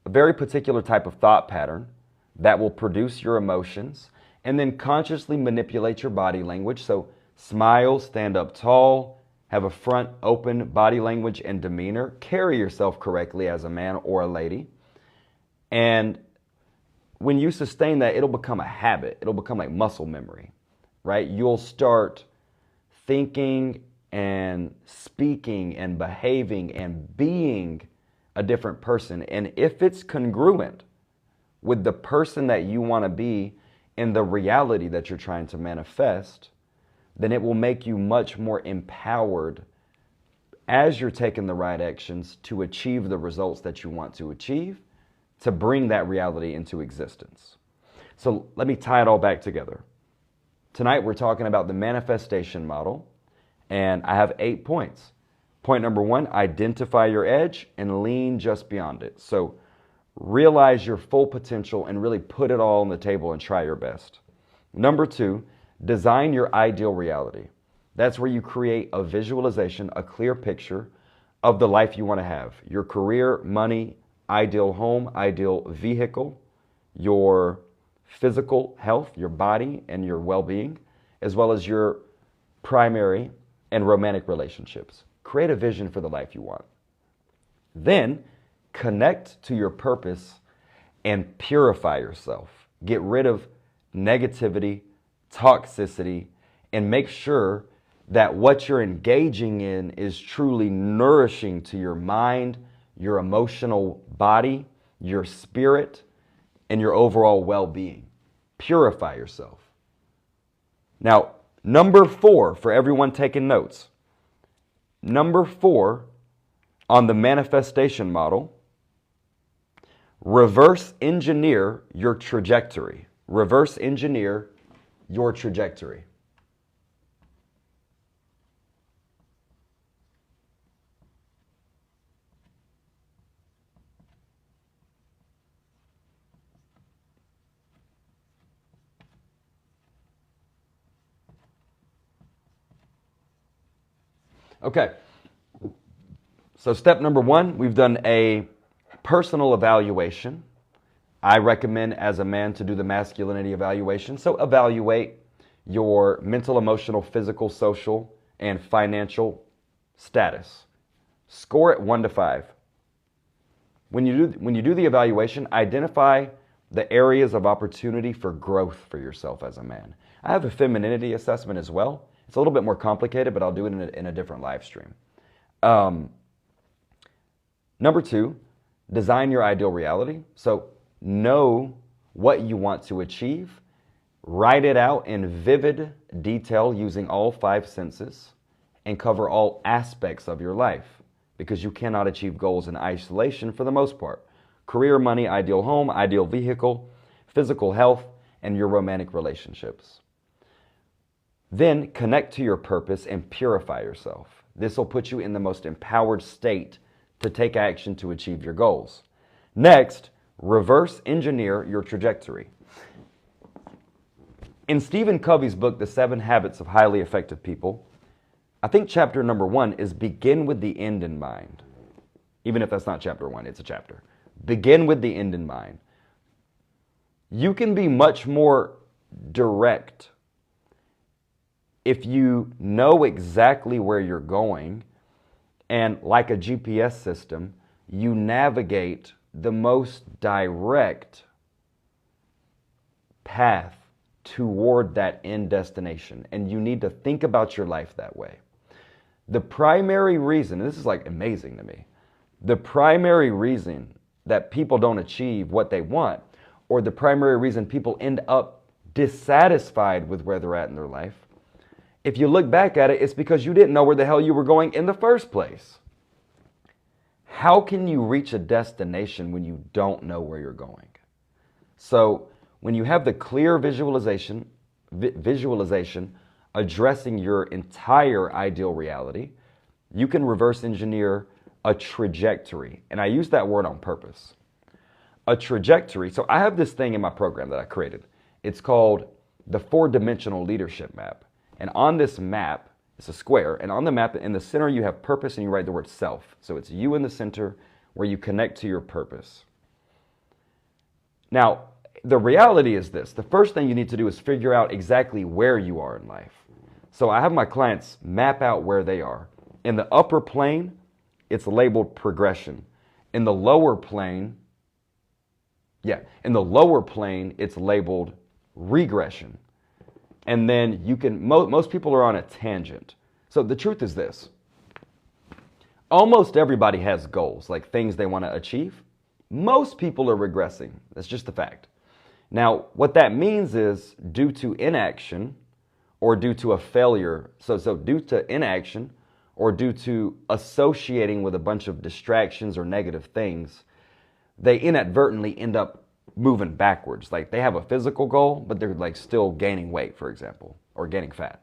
a very particular type of thought pattern that will produce your emotions, and then consciously manipulate your body language. So smile, stand up tall, have a front open body language and demeanor, carry yourself correctly as a man or a lady. And when you sustain that, it'll become a habit. It'll become like muscle memory, right? You'll start thinking and speaking and behaving and being a different person. And if it's congruent with the person that you want to be and the reality that you're trying to manifest, then it will make you much more empowered as you're taking the right actions to achieve the results that you want to achieve, to bring that reality into existence. So let me tie it all back together. Tonight we're talking about the manifestation model, and I have 8 points. Point number 1, identify your edge and lean just beyond it. So realize your full potential and really put it all on the table and try your best. Number 2, design your ideal reality. That's where you create a visualization, a clear picture of the life you want to have. Your career, money, ideal home, ideal vehicle, your physical health, your body and your well-being, as well as your primary and romantic relationships. Create a vision for the life you want. Then connect to your purpose and purify yourself. Get rid of negativity, toxicity, and make sure that what you're engaging in is truly nourishing to your mind, your emotional body, your spirit, and your overall well-being. Purify yourself. Now, number 4, for everyone taking notes. Number 4 on the manifestation model, reverse engineer your trajectory. Reverse engineer your trajectory. Okay, so step number 1, we've done a personal evaluation. I recommend as a man to do the masculinity evaluation. So evaluate your mental, emotional, physical, social, and financial status. Score it 1 to 5. When you do the evaluation, identify the areas of opportunity for growth for yourself as a man. I have a femininity assessment as well. It's a little bit more complicated, but I'll do it in a different live stream. Number 2, design your ideal reality. So know what you want to achieve. Write it out in vivid detail using all 5 senses and cover all aspects of your life, because you cannot achieve goals in isolation for the most part. Career, money, ideal home, ideal vehicle, physical health, and your romantic relationships. Then connect to your purpose and purify yourself. This will put you in the most empowered state to take action to achieve your goals. Next, reverse engineer your trajectory. In Stephen Covey's book, The 7 Habits of Highly Effective People, I think chapter number 1 is begin with the end in mind. Even if that's not chapter 1, it's a chapter. Begin with the end in mind. You can be much more direct if you know exactly where you're going, and like a GPS system, you navigate the most direct path toward that end destination. And you need to think about your life that way. The primary reason, and this is like amazing to me, the primary reason that people don't achieve what they want, or the primary reason people end up dissatisfied with where they're at in their life, if you look back at it, it's because you didn't know where the hell you were going in the first place. How can you reach a destination when you don't know where you're going? So when you have the clear visualization addressing your entire ideal reality, you can reverse engineer a trajectory. And I use that word on purpose. A trajectory. So I have this thing in my program that I created. It's called the 4-dimensional leadership map. And on this map, it's a square, and on the map in the center you have purpose and you write the word self. So it's you in the center where you connect to your purpose. Now, the reality is this. The first thing you need to do is figure out exactly where you are in life. So I have my clients map out where they are. In the upper plane, it's labeled progression. In the lower plane, it's labeled regression. And then you can, most people are on a tangent. So the truth is this. Almost everybody has goals, like things they want to achieve. Most people are regressing. That's just the fact. Now, what that means is due to inaction or due to a failure. So due to inaction or due to associating with a bunch of distractions or negative things, they inadvertently end up moving backwards. Like they have a physical goal, but they're like still gaining weight, for example, or gaining fat.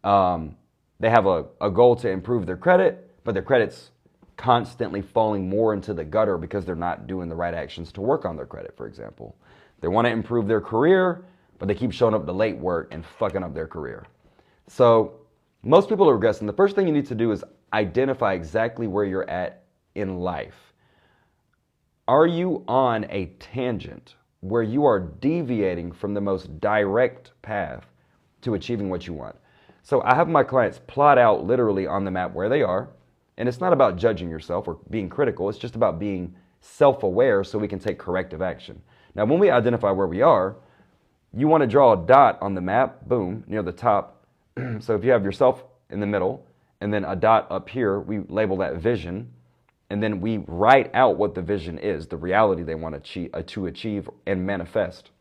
They have a goal to improve their credit, but their credit's constantly falling more into the gutter because they're not doing the right actions to work on their credit, for example. They want to improve their career, but they keep showing up to late work and fucking up their career. So most people are regressing. The first thing you need to do is identify exactly where you're at in life. Are you on a tangent where you are deviating from the most direct path to achieving what you want? So I have my clients plot out literally on the map where they are. And it's not about judging yourself or being critical. It's just about being self-aware so we can take corrective action. Now, when we identify where we are, you want to draw a dot on the map, boom, near the top. So if you have yourself in the middle and then a dot up here, we label that vision. And then we write out what the vision is, the reality they want to achieve and manifest.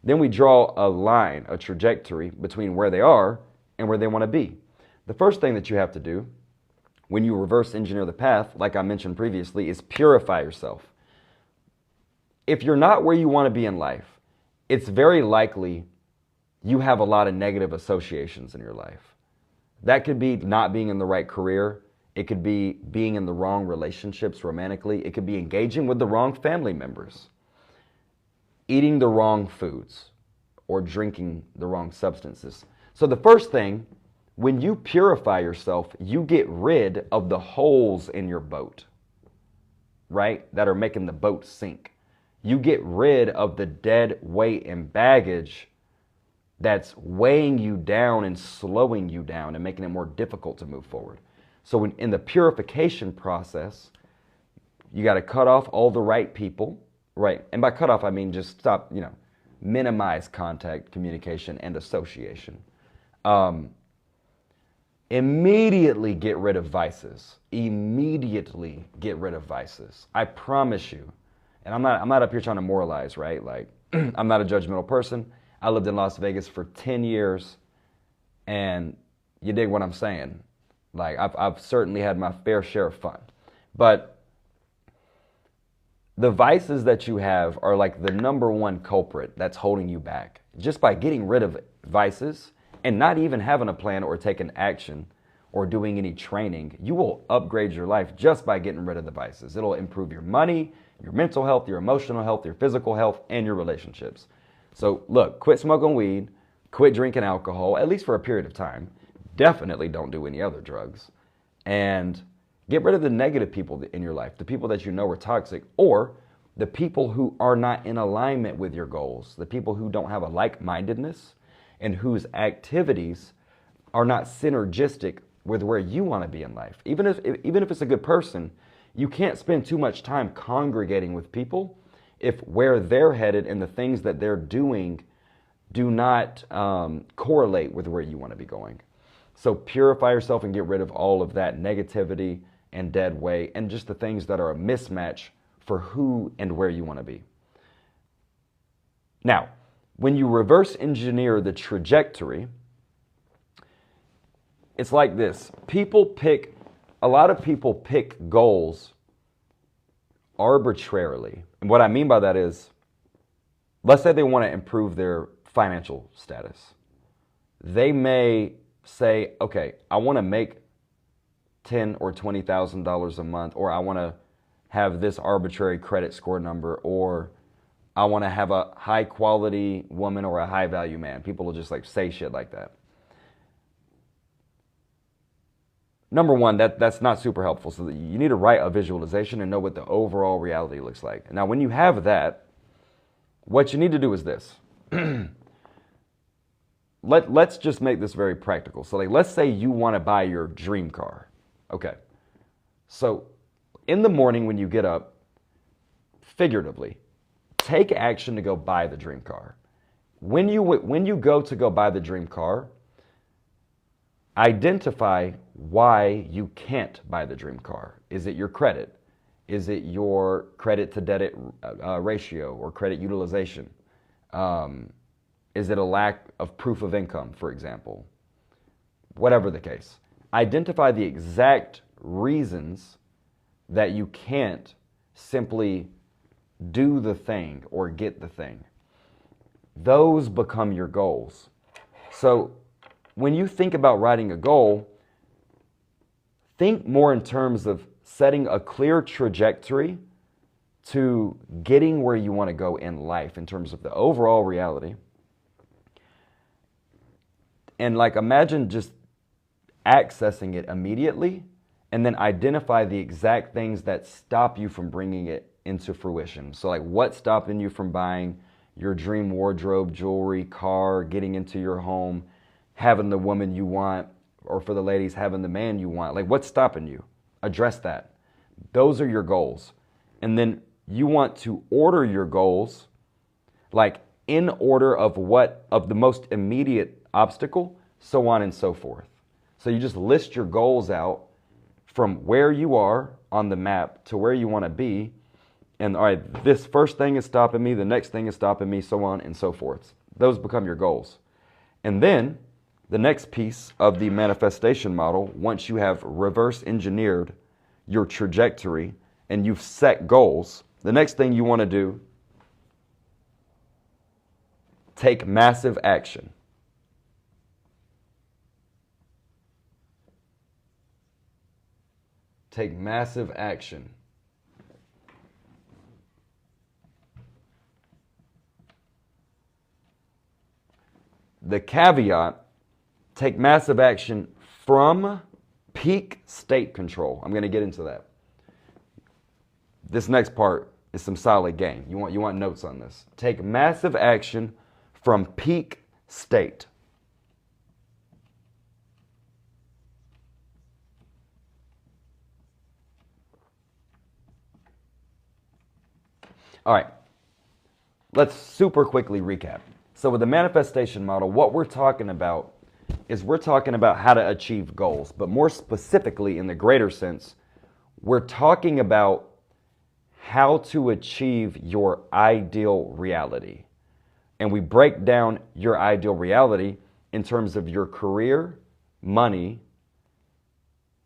Then we draw a line, a trajectory between where they are and where they want to be. The first thing that you have to do when you reverse engineer the path, like I mentioned previously, is purify yourself. If you're not where you want to be in life, it's very likely you have a lot of negative associations in your life. That could be not being in the right career. It could be being in the wrong relationships romantically. It could be engaging with the wrong family members, eating the wrong foods, or drinking the wrong substances. So the first thing, when you purify yourself, you get rid of the holes in your boat, right? That are making the boat sink. You get rid of the dead weight and baggage that's weighing you down and slowing you down and making it more difficult to move forward. So in the purification process, you got to cut off all the right people, right? And by cut off, I mean just stop, minimize contact, communication, and association. Immediately get rid of vices. Immediately get rid of vices. I promise you. And I'm not up here trying to moralize, right? Like, I'm not a judgmental person. I lived in Las Vegas for 10 years, and you dig what I'm saying. Like, I've certainly had my fair share of fun. But the vices that you have are like the number one culprit that's holding you back. Just by getting rid of vices, and not even having a plan or taking action or doing any training, you will upgrade your life just by getting rid of the vices. It'll improve your money, your mental health, your emotional health, your physical health, and your relationships. So look, quit smoking weed, quit drinking alcohol, at least for a period of time. Definitely don't do any other drugs. And get rid of the negative people in your life, the people that you know are toxic, or the people who are not in alignment with your goals, the people who don't have a like-mindedness, and whose activities are not synergistic with where you want to be in life. Even if it's a good person, you can't spend too much time congregating with people if where they're headed and the things that they're doing do not correlate with where you want to be going. So purify yourself and get rid of all of that negativity and dead weight and just the things that are a mismatch for who and where you want to be. Now, when you reverse engineer the trajectory, it's like this. A lot of people pick goals arbitrarily. And what I mean by that is, let's say they want to improve their financial status. They may say, okay, I want to make $10,000 or $20,000 a month, or I want to have this arbitrary credit score number, or I want to have a high quality woman or a high value man. People will just like say shit like that. Number one, that's not super helpful. So you need to write a visualization and know what the overall reality looks like. Now, when you have that, what you need to do is this. Let's just make this very practical. So like, let's say you want to buy your dream car. Okay. So in the morning when you get up, figuratively, take action to go buy the dream car. When you go buy the dream car, identify why you can't buy the dream car. Is it your credit? Is it your credit to debt ratio or credit utilization? Is it a lack of proof of income, for example? Whatever the case. Identify the exact reasons that you can't simply do the thing or get the thing. Those become your goals. So when you think about writing a goal, think more in terms of setting a clear trajectory to getting where you want to go in life in terms of the overall reality. And like imagine just accessing it immediately and then identify the exact things that stop you from bringing it into fruition. So like what's stopping you from buying your dream wardrobe, jewelry, car, getting into your home, having the woman you want, or for the ladies, having the man you want. Like what's stopping you? Address that. Those are your goals. And then you want to order your goals like in order of the most immediate obstacle, so on and so forth. So you just list your goals out from where you are on the map to where you want to be. And all right, this first thing is stopping me, the next thing is stopping me, so on and so forth. Those become your goals. And then the next piece of the manifestation model, once you have reverse engineered your trajectory and you've set goals, the next thing you want to do, take massive action. Take massive action. The caveat, take massive action from peak state control. I'm going to get into that. This next part is some solid game. You want notes on this. Take massive action from peak state. All right, let's super quickly recap. So with the manifestation model, what we're talking about is we're talking about how to achieve goals, but more specifically in the greater sense, we're talking about how to achieve your ideal reality. And we break down your ideal reality in terms of your career, money,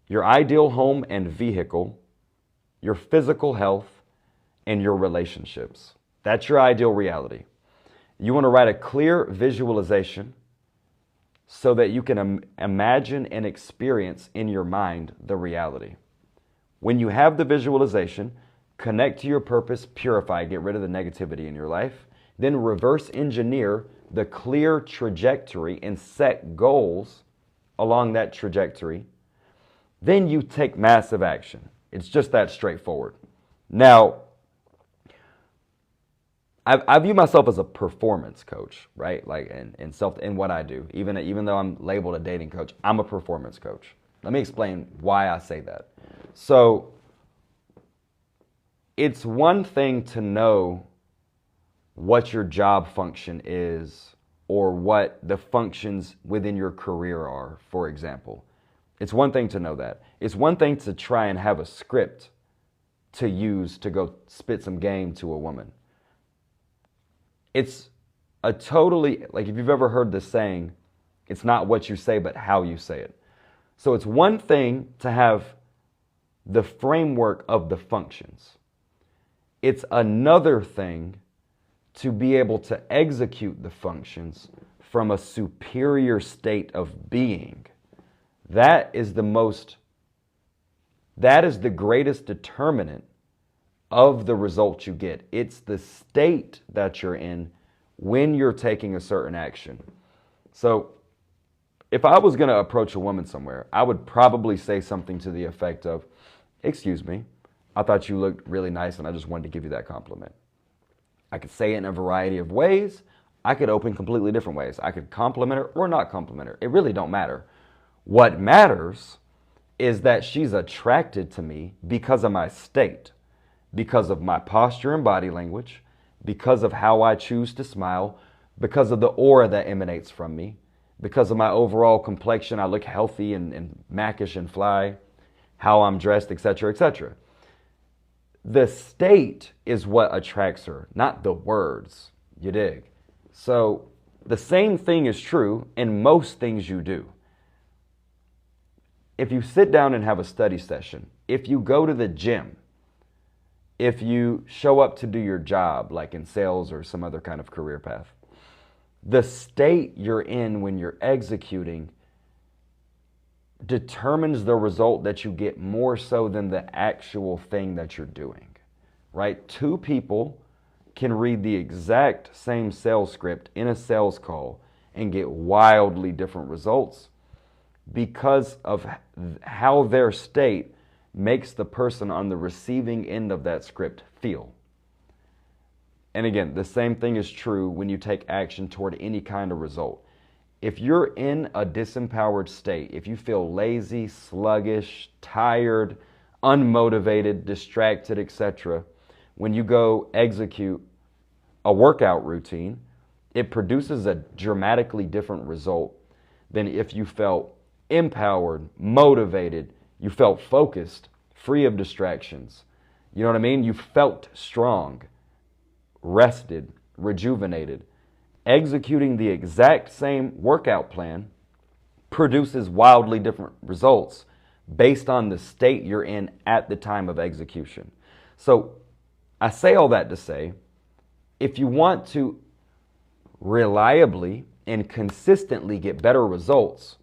your ideal home and vehicle, your physical health, and your relationships. That's your ideal reality. You want to write a clear visualization so that you can imagine and experience in your mind the reality. When you have the visualization, connect to your purpose, purify, get rid of the negativity in your life, then reverse engineer the clear trajectory and set goals along that trajectory. Then you take massive action. It's just that straightforward. Now, I view myself as a performance coach, right? Like in what I do, even though I'm labeled a dating coach, I'm a performance coach. Let me explain why I say that. So it's one thing to know what your job function is or what the functions within your career are, for example. It's one thing to know that. It's one thing to try and have a script to use to go spit some game to a woman. It's a totally, like if you've ever heard the saying, it's not what you say, but how you say it. So it's one thing to have the framework of the functions. It's another thing to be able to execute the functions from a superior state of being. That is the greatest determinant of the results you get. It's the state that you're in when you're taking a certain action. So if I was going to approach a woman somewhere, I would probably say something to the effect of, "Excuse me, I thought you looked really nice and I just wanted to give you that compliment." I could say it in a variety of ways. I could open completely different ways. I could compliment her or not compliment her. It really don't matter. What matters is that she's attracted to me because of my state, because of my posture and body language, because of how I choose to smile, because of the aura that emanates from me, because of my overall complexion. I look healthy and mackish and fly, how I'm dressed, etc., etc. The state is what attracts her, not the words. You dig? So the same thing is true in most things you do. If you sit down and have a study session, if you go to the gym, if you show up to do your job, like in sales or some other kind of career path, the state you're in when you're executing determines the result that you get more so than the actual thing that you're doing, right? Two people can read the exact same sales script in a sales call and get wildly different results because of how their state makes the person on the receiving end of that script feel. And again, the same thing is true when you take action toward any kind of result. If you're in a disempowered state, if you feel lazy, sluggish, tired, unmotivated, distracted, etc., when you go execute a workout routine, it produces a dramatically different result than if you felt empowered, motivated, you felt focused, free of distractions. You know what I mean? You felt strong, rested, rejuvenated. Executing the exact same workout plan produces wildly different results based on the state you're in at the time of execution. So I say all that to say, if you want to reliably and consistently get better results,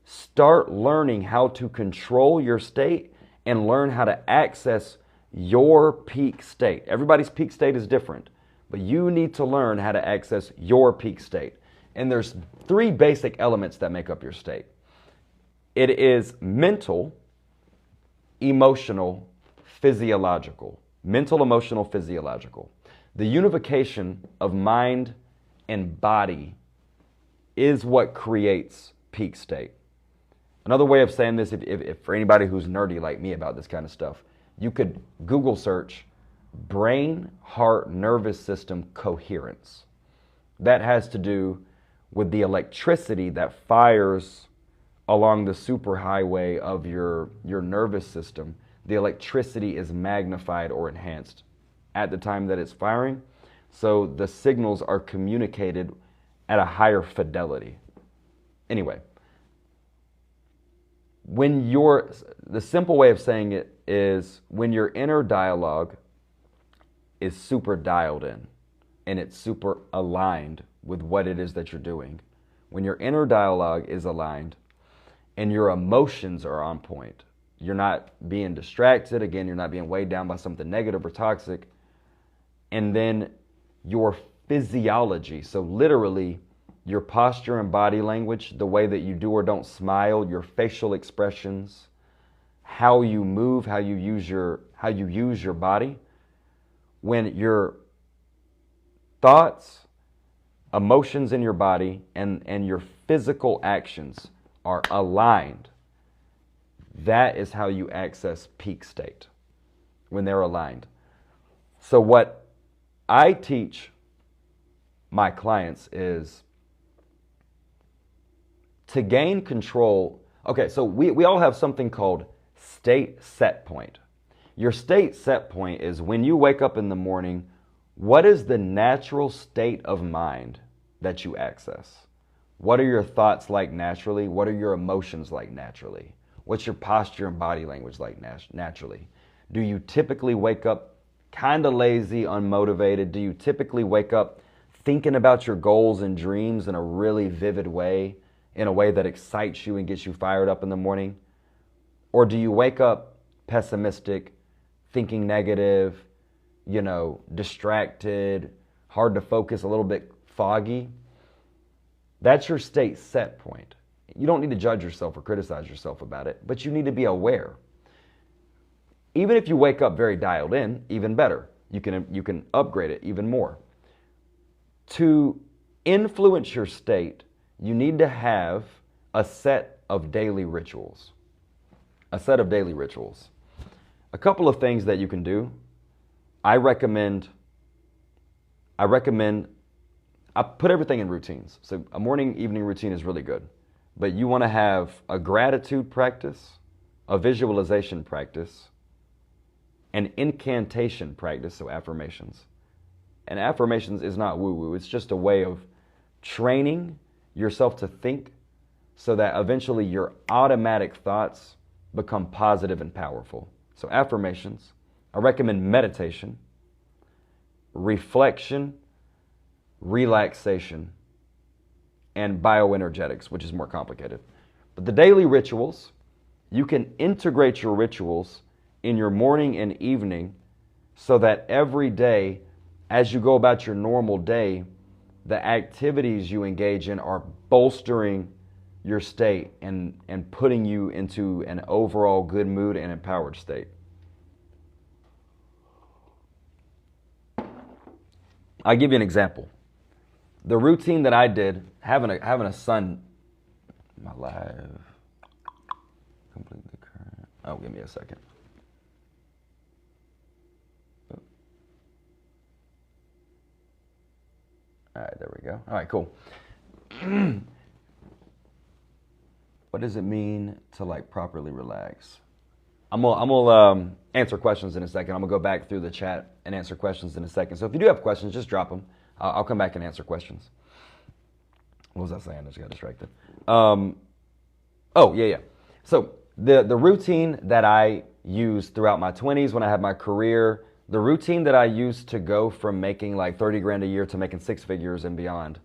start learning how to control your state and learn how to access your peak state. Everybody's peak state is different, but you need to learn how to access your peak state. And there's three basic elements that make up your state. It is mental, emotional, physiological. Mental, emotional, physiological. The unification of mind and body is what creates peak state. Another way of saying this, if for anybody who's nerdy like me about this kind of stuff, you could Google search brain, heart, nervous system coherence. That has to do with the electricity that fires along the superhighway of your nervous system. The electricity is magnified or enhanced at the time that it's firing, so the signals are communicated at a higher fidelity. Anyway, the simple way of saying it is when your inner dialogue is super dialed in and it's super aligned with what it is that you're doing. When your inner dialogue is aligned and your emotions are on point, you're not being distracted, again, you're not being weighed down by something negative or toxic, and then your physiology, so literally your posture and body language, the way that you do or don't smile, your facial expressions, how you move, how you use your body, when your thoughts, emotions in your body, and your physical actions are aligned, that is how you access peak state, when they're aligned. So what I teach my clients is to gain control. Okay, so we all have something called state set point. Your state set point is when you wake up in the morning, what is the natural state of mind that you access? What are your thoughts like naturally? What are your emotions like naturally? What's your posture and body language like naturally? Do you typically wake up kind of lazy, unmotivated? Do you typically wake up thinking about your goals and dreams in a really vivid way, in a way that excites you and gets you fired up in the morning? Or do you wake up pessimistic, thinking negative, distracted, hard to focus, a little bit foggy? That's your state set point. You don't need to judge yourself or criticize yourself about it, but you need to be aware. Even if you wake up very dialed in, even better. You can upgrade it even more. To influence your state, you need to have a set of daily rituals. A set of daily rituals. A couple of things that you can do. I recommend I put everything in routines. So a morning, evening routine is really good. But you want to have a gratitude practice, a visualization practice, an incantation practice, so affirmations. And affirmations is not woo-woo. It's just a way of training yourself to think so that eventually your automatic thoughts become positive and powerful. So affirmations, I recommend meditation, reflection, relaxation, and bioenergetics, which is more complicated. But the daily rituals, you can integrate your rituals in your morning and evening so that every day, as you go about your normal day, the activities you engage in are bolstering your state and putting you into an overall good mood and empowered state. I'll give you an example. The routine that I did, having a son, my live, completely current. Oh, give me a second. All right, there we go. All right, cool. What does it mean to like properly relax? I'm gonna answer questions in a second. I'm gonna go back through the chat and answer questions in a second. So if you do have questions, just drop them. I'll come back and answer questions. What was I saying? I just got distracted. Oh, yeah. So the routine that I used throughout my 20s when I had my career, the routine that I used to go from making like 30 grand a year to making six figures and beyond,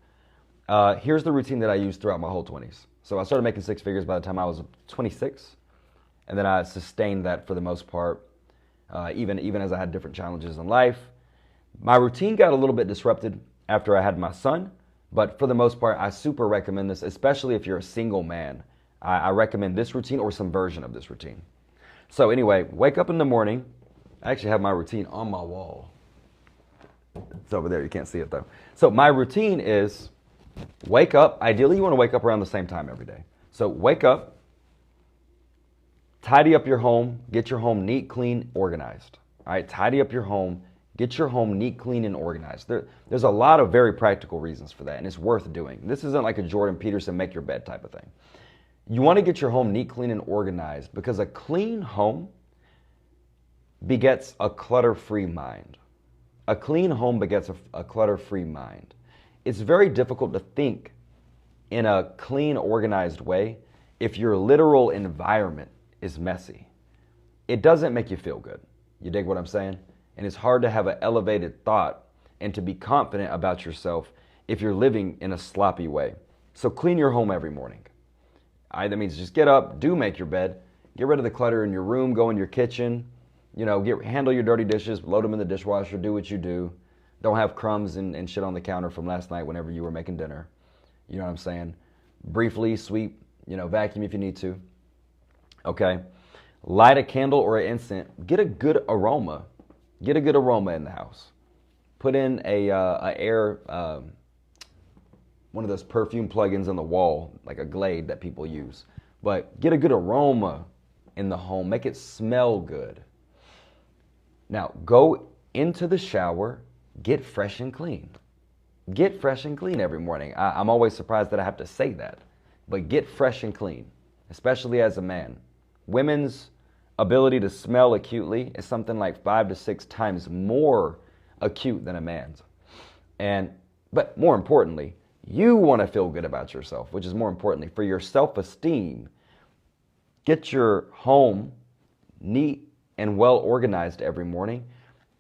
here's the routine that I used throughout my whole 20s. So I started making six figures by the time I was 26, and then I sustained that for the most part, even as I had different challenges in life. My routine got a little bit disrupted after I had my son, but for the most part, I super recommend this, especially if you're a single man. I recommend this routine or some version of this routine. So anyway, wake up in the morning. I actually have my routine on my wall. It's over there, you can't see it though. So my routine is wake up. Ideally, you want to wake up around the same time every day. So wake up, tidy up your home, get your home neat, clean, organized. All right, tidy up your home, get your home neat, clean, and organized. There's a lot of very practical reasons for that, and it's worth doing. This isn't like a Jordan Peterson make your bed type of thing. You want to get your home neat, clean, and organized because a clean home begets a clutter-free mind. A clean home begets a clutter-free mind. It's very difficult to think in a clean, organized way if your literal environment is messy. It doesn't make you feel good. You dig what I'm saying? And it's hard to have an elevated thought and to be confident about yourself if you're living in a sloppy way. So clean your home every morning. That means just get up, make your bed, get rid of the clutter in your room, go in your kitchen, handle your dirty dishes, load them in the dishwasher, do what you do. Don't have crumbs and shit on the counter from last night whenever you were making dinner. You know what I'm saying? Briefly sweep, vacuum if you need to. Okay. Light a candle or an incense. Get a good aroma. Get a good aroma in the house. Put in one of those perfume plugins on the wall, like a Glade that people use. But get a good aroma in the home. Make it smell good. Now, go into the shower, get fresh and clean. Get fresh and clean every morning. I'm always surprised that I have to say that. But get fresh and clean, especially as a man. Women's ability to smell acutely is something like 5 to 6 times more acute than a man's. But more importantly, you want to feel good about yourself, which is more importantly, for your self-esteem, get your home neat and well organized every morning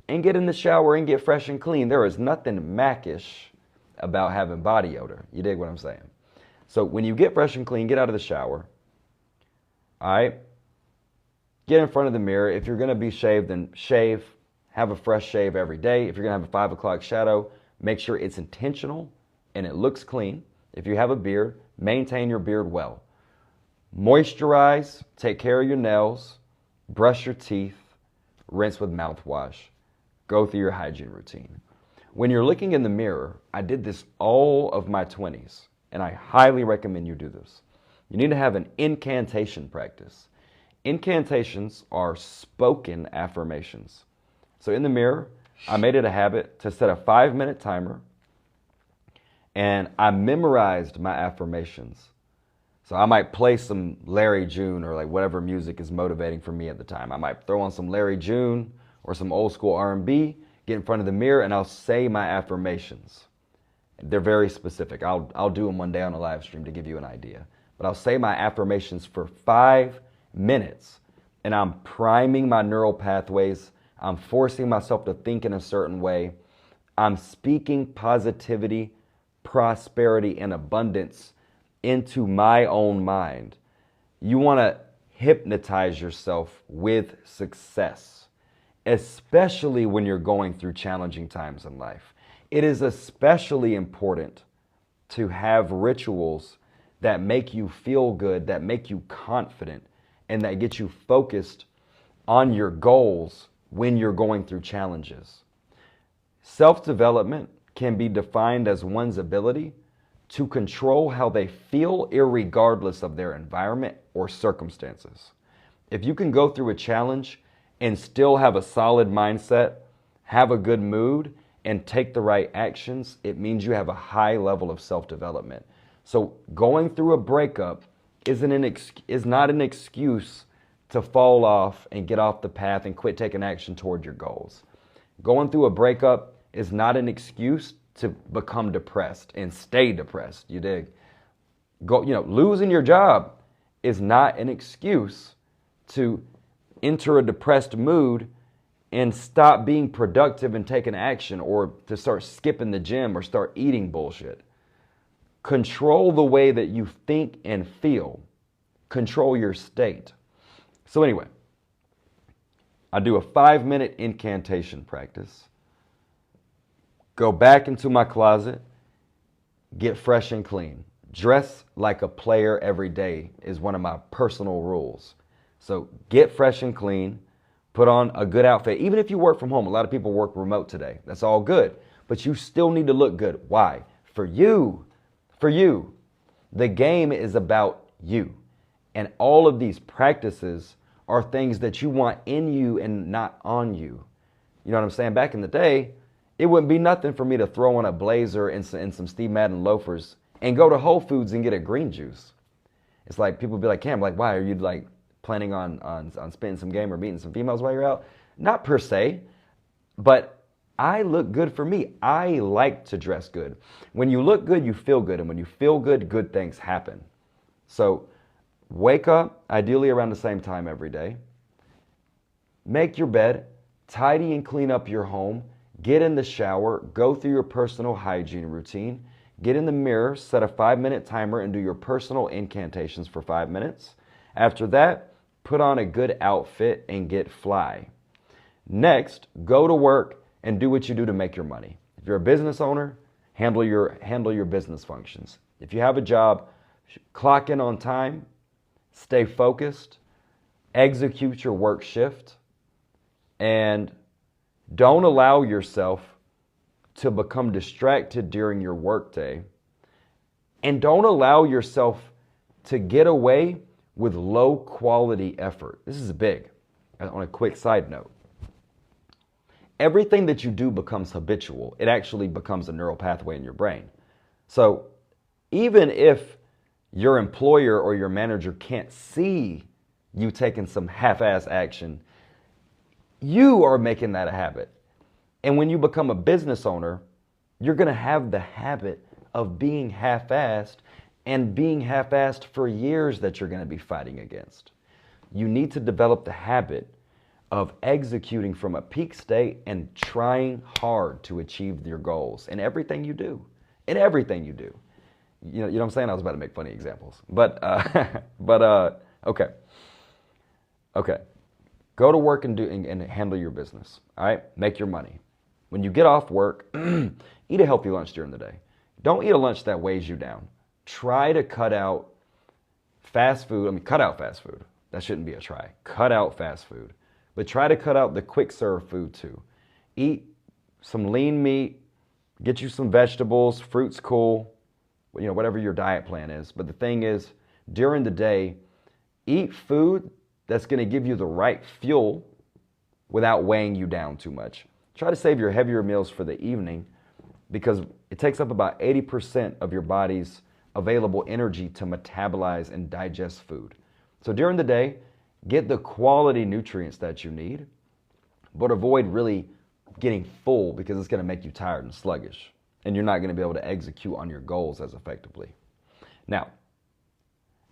and get in the shower and get fresh and clean. There is nothing mackish about having body odor. You dig what I'm saying? So when you get fresh and clean, get out of the shower. All right? Get in front of the mirror. If you're going to be shaved, then shave. Have a fresh shave every day. If you're going to have a 5 o'clock shadow, make sure it's intentional and it looks clean. If you have a beard, maintain your beard well. Moisturize, take care of your nails, brush your teeth, rinse with mouthwash. Go through your hygiene routine. When you're looking in the mirror, I did this all of my 20s, and I highly recommend you do this. You need to have an incantation practice. Incantations are spoken affirmations. So in the mirror, I made it a habit to set a 5-minute timer, and I memorized my affirmations. So I might play some Larry June or like whatever music is motivating for me at the time. I might throw on some Larry June or some old school R&B, get in front of the mirror, and I'll say my affirmations. They're very specific. I'll do them one day on a live stream to give you an idea. But I'll say my affirmations for 5 minutes, and I'm priming my neural pathways. I'm forcing myself to think in a certain way. I'm speaking positivity, prosperity, and abundance into my own mind. You want to hypnotize yourself with success, especially when you're going through challenging times in life. It is especially important to have rituals that make you feel good, that make you confident, and that get you focused on your goals when you're going through challenges. Self-development can be defined as one's ability to control how they feel irregardless of their environment or circumstances. If you can go through a challenge and still have a solid mindset, have a good mood, and take the right actions, it means you have a high level of self-development. So going through a breakup is not an excuse to fall off and get off the path and quit taking action toward your goals. Going through a breakup is not an excuse to become depressed and stay depressed. You dig? Losing your job is not an excuse to enter a depressed mood and stop being productive and taking action, or to start skipping the gym or start eating bullshit. Control the way that you think and feel. Control your state. So anyway, I do a 5-minute incantation practice. Go back into my closet, get fresh and clean. Dress like a player every day is one of my personal rules. So get fresh and clean, put on a good outfit. Even if you work from home, a lot of people work remote today. That's all good, but you still need to look good. Why? For you. For you. The game is about you. And all of these practices are things that you want in you and not on you. You know what I'm saying? Back in the day, it wouldn't be nothing for me to throw on a blazer and some Steve Madden loafers and go to Whole Foods and get a green juice. It's like people be like, Cam, like, why are you like planning on spending some game or meeting some females while you're out? Not per se, but I look good for me. I like to dress good. When you look good, you feel good. And when you feel good, good things happen. So wake up, ideally around the same time every day. Make your bed, tidy and clean up your home, get in the shower, go through your personal hygiene routine, get in the mirror, set a 5-minute timer and do your personal incantations for 5 minutes. After that, put on a good outfit and get fly. Next, go to work and do what you do to make your money. If you're a business owner, handle your business functions. If you have a job, clock in on time, stay focused, execute your work shift, and don't allow yourself to become distracted during your workday. And don't allow yourself to get away with low quality effort. This is big. On a quick side note, everything that you do becomes habitual. It actually becomes a neural pathway in your brain. So even if your employer or your manager can't see you taking some half-ass action, you are making that a habit. And when you become a business owner, you're going to have the habit of being half-assed, and being half-assed for years that you're going to be fighting against. You need to develop the habit of executing from a peak state and trying hard to achieve your goals in everything you do. In everything you do. You know what I'm saying? I was about to make funny examples. But okay. Okay. Go to work and handle your business. All right? Make your money. When you get off work, eat a healthy lunch during the day. Don't eat a lunch that weighs you down. Try to cut out fast food. Cut out fast food. That shouldn't be a try. Cut out fast food. But try to cut out the quick serve food too. Eat some lean meat. Get you some vegetables. Fruit's cool. You know, whatever your diet plan is. But the thing is, during the day, eat food that's going to give you the right fuel without weighing you down too much. Try to save your heavier meals for the evening, because it takes up about 80% of your body's available energy to metabolize and digest food. So during the day, get the quality nutrients that you need, but avoid really getting full, because it's going to make you tired and sluggish, and you're not going to be able to execute on your goals as effectively. Now,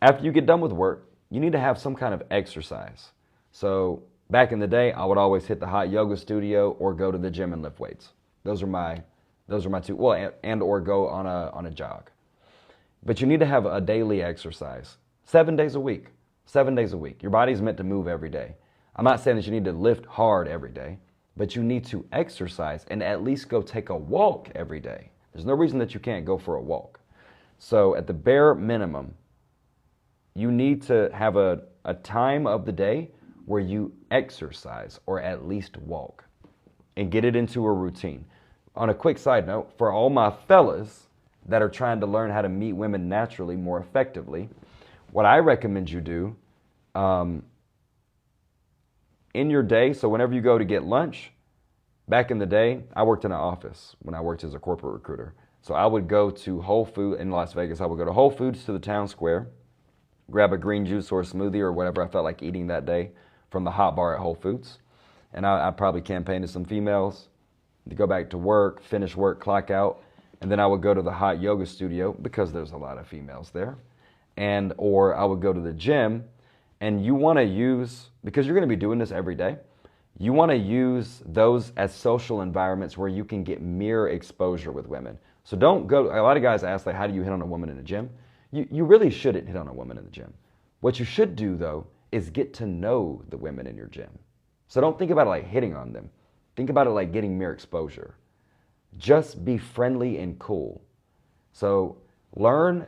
after you get done with work, you need to have some kind of exercise. So Back in the day, I would always hit the hot yoga studio or go to the gym and lift weights. Those are my two, well, and or go on a jog. But you need to have a daily exercise, 7 days a week. 7 days a week. Your body's meant to move every day. I'm not saying that you need to lift hard every day, but you need to exercise and at least go take a walk every day. There's no reason that you can't go for a walk. So at the bare minimum, you need to have a time of the day where you exercise or at least walk and get it into a routine. On a quick side note, for all my fellas that are trying to learn how to meet women naturally more effectively, what I recommend you do in your day, so whenever you go to get lunch, back in the day, I worked in an office when I worked as a corporate recruiter. So I would go to Whole Foods in Las Vegas. I would go to Whole Foods to the town square, grab a green juice or a smoothie or whatever I felt like eating that day from the hot bar at Whole Foods. And I'd probably campaign to some females to go back to work, finish work, clock out. And then I would go to the hot yoga studio because there's a lot of females there. Or I would go to the gym. And you want to use, because you're going to be doing this every day, you want to use those as social environments where you can get mirror exposure with women. So don't go, a lot of guys ask, like, how do you hit on a woman in the gym? You really shouldn't hit on a woman in the gym. What you should do, though, is get to know the women in your gym. So don't think about it like hitting on them. Think about it like getting mirror exposure. Just be friendly and cool. So learn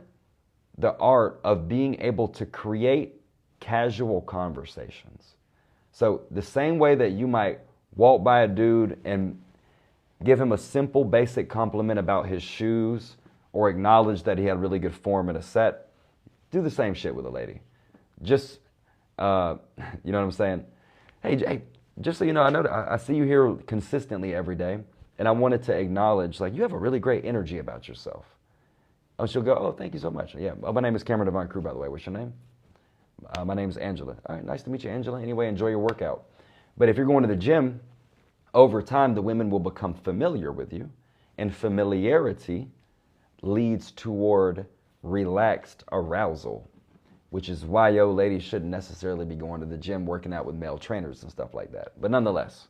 the art of being able to create casual conversations. So the same way that you might walk by a dude and give him a simple, basic compliment about his shoes or acknowledge that he had really good form in a set, do the same shit with a lady. Just, you know what I'm saying? Hey, just so you know, I see you here consistently every day, and I wanted to acknowledge, like, you have a really great energy about yourself. Oh, she'll go, oh, thank you so much. Yeah, my name is Cameron Devon Crew, by the way. What's your name? My name's Angela. All right, nice to meet you, Angela. Anyway, enjoy your workout. But if you're going to the gym, over time, the women will become familiar with you, and familiarity leads toward relaxed arousal, which is why ladies shouldn't necessarily be going to the gym working out with male trainers and stuff like that. But nonetheless,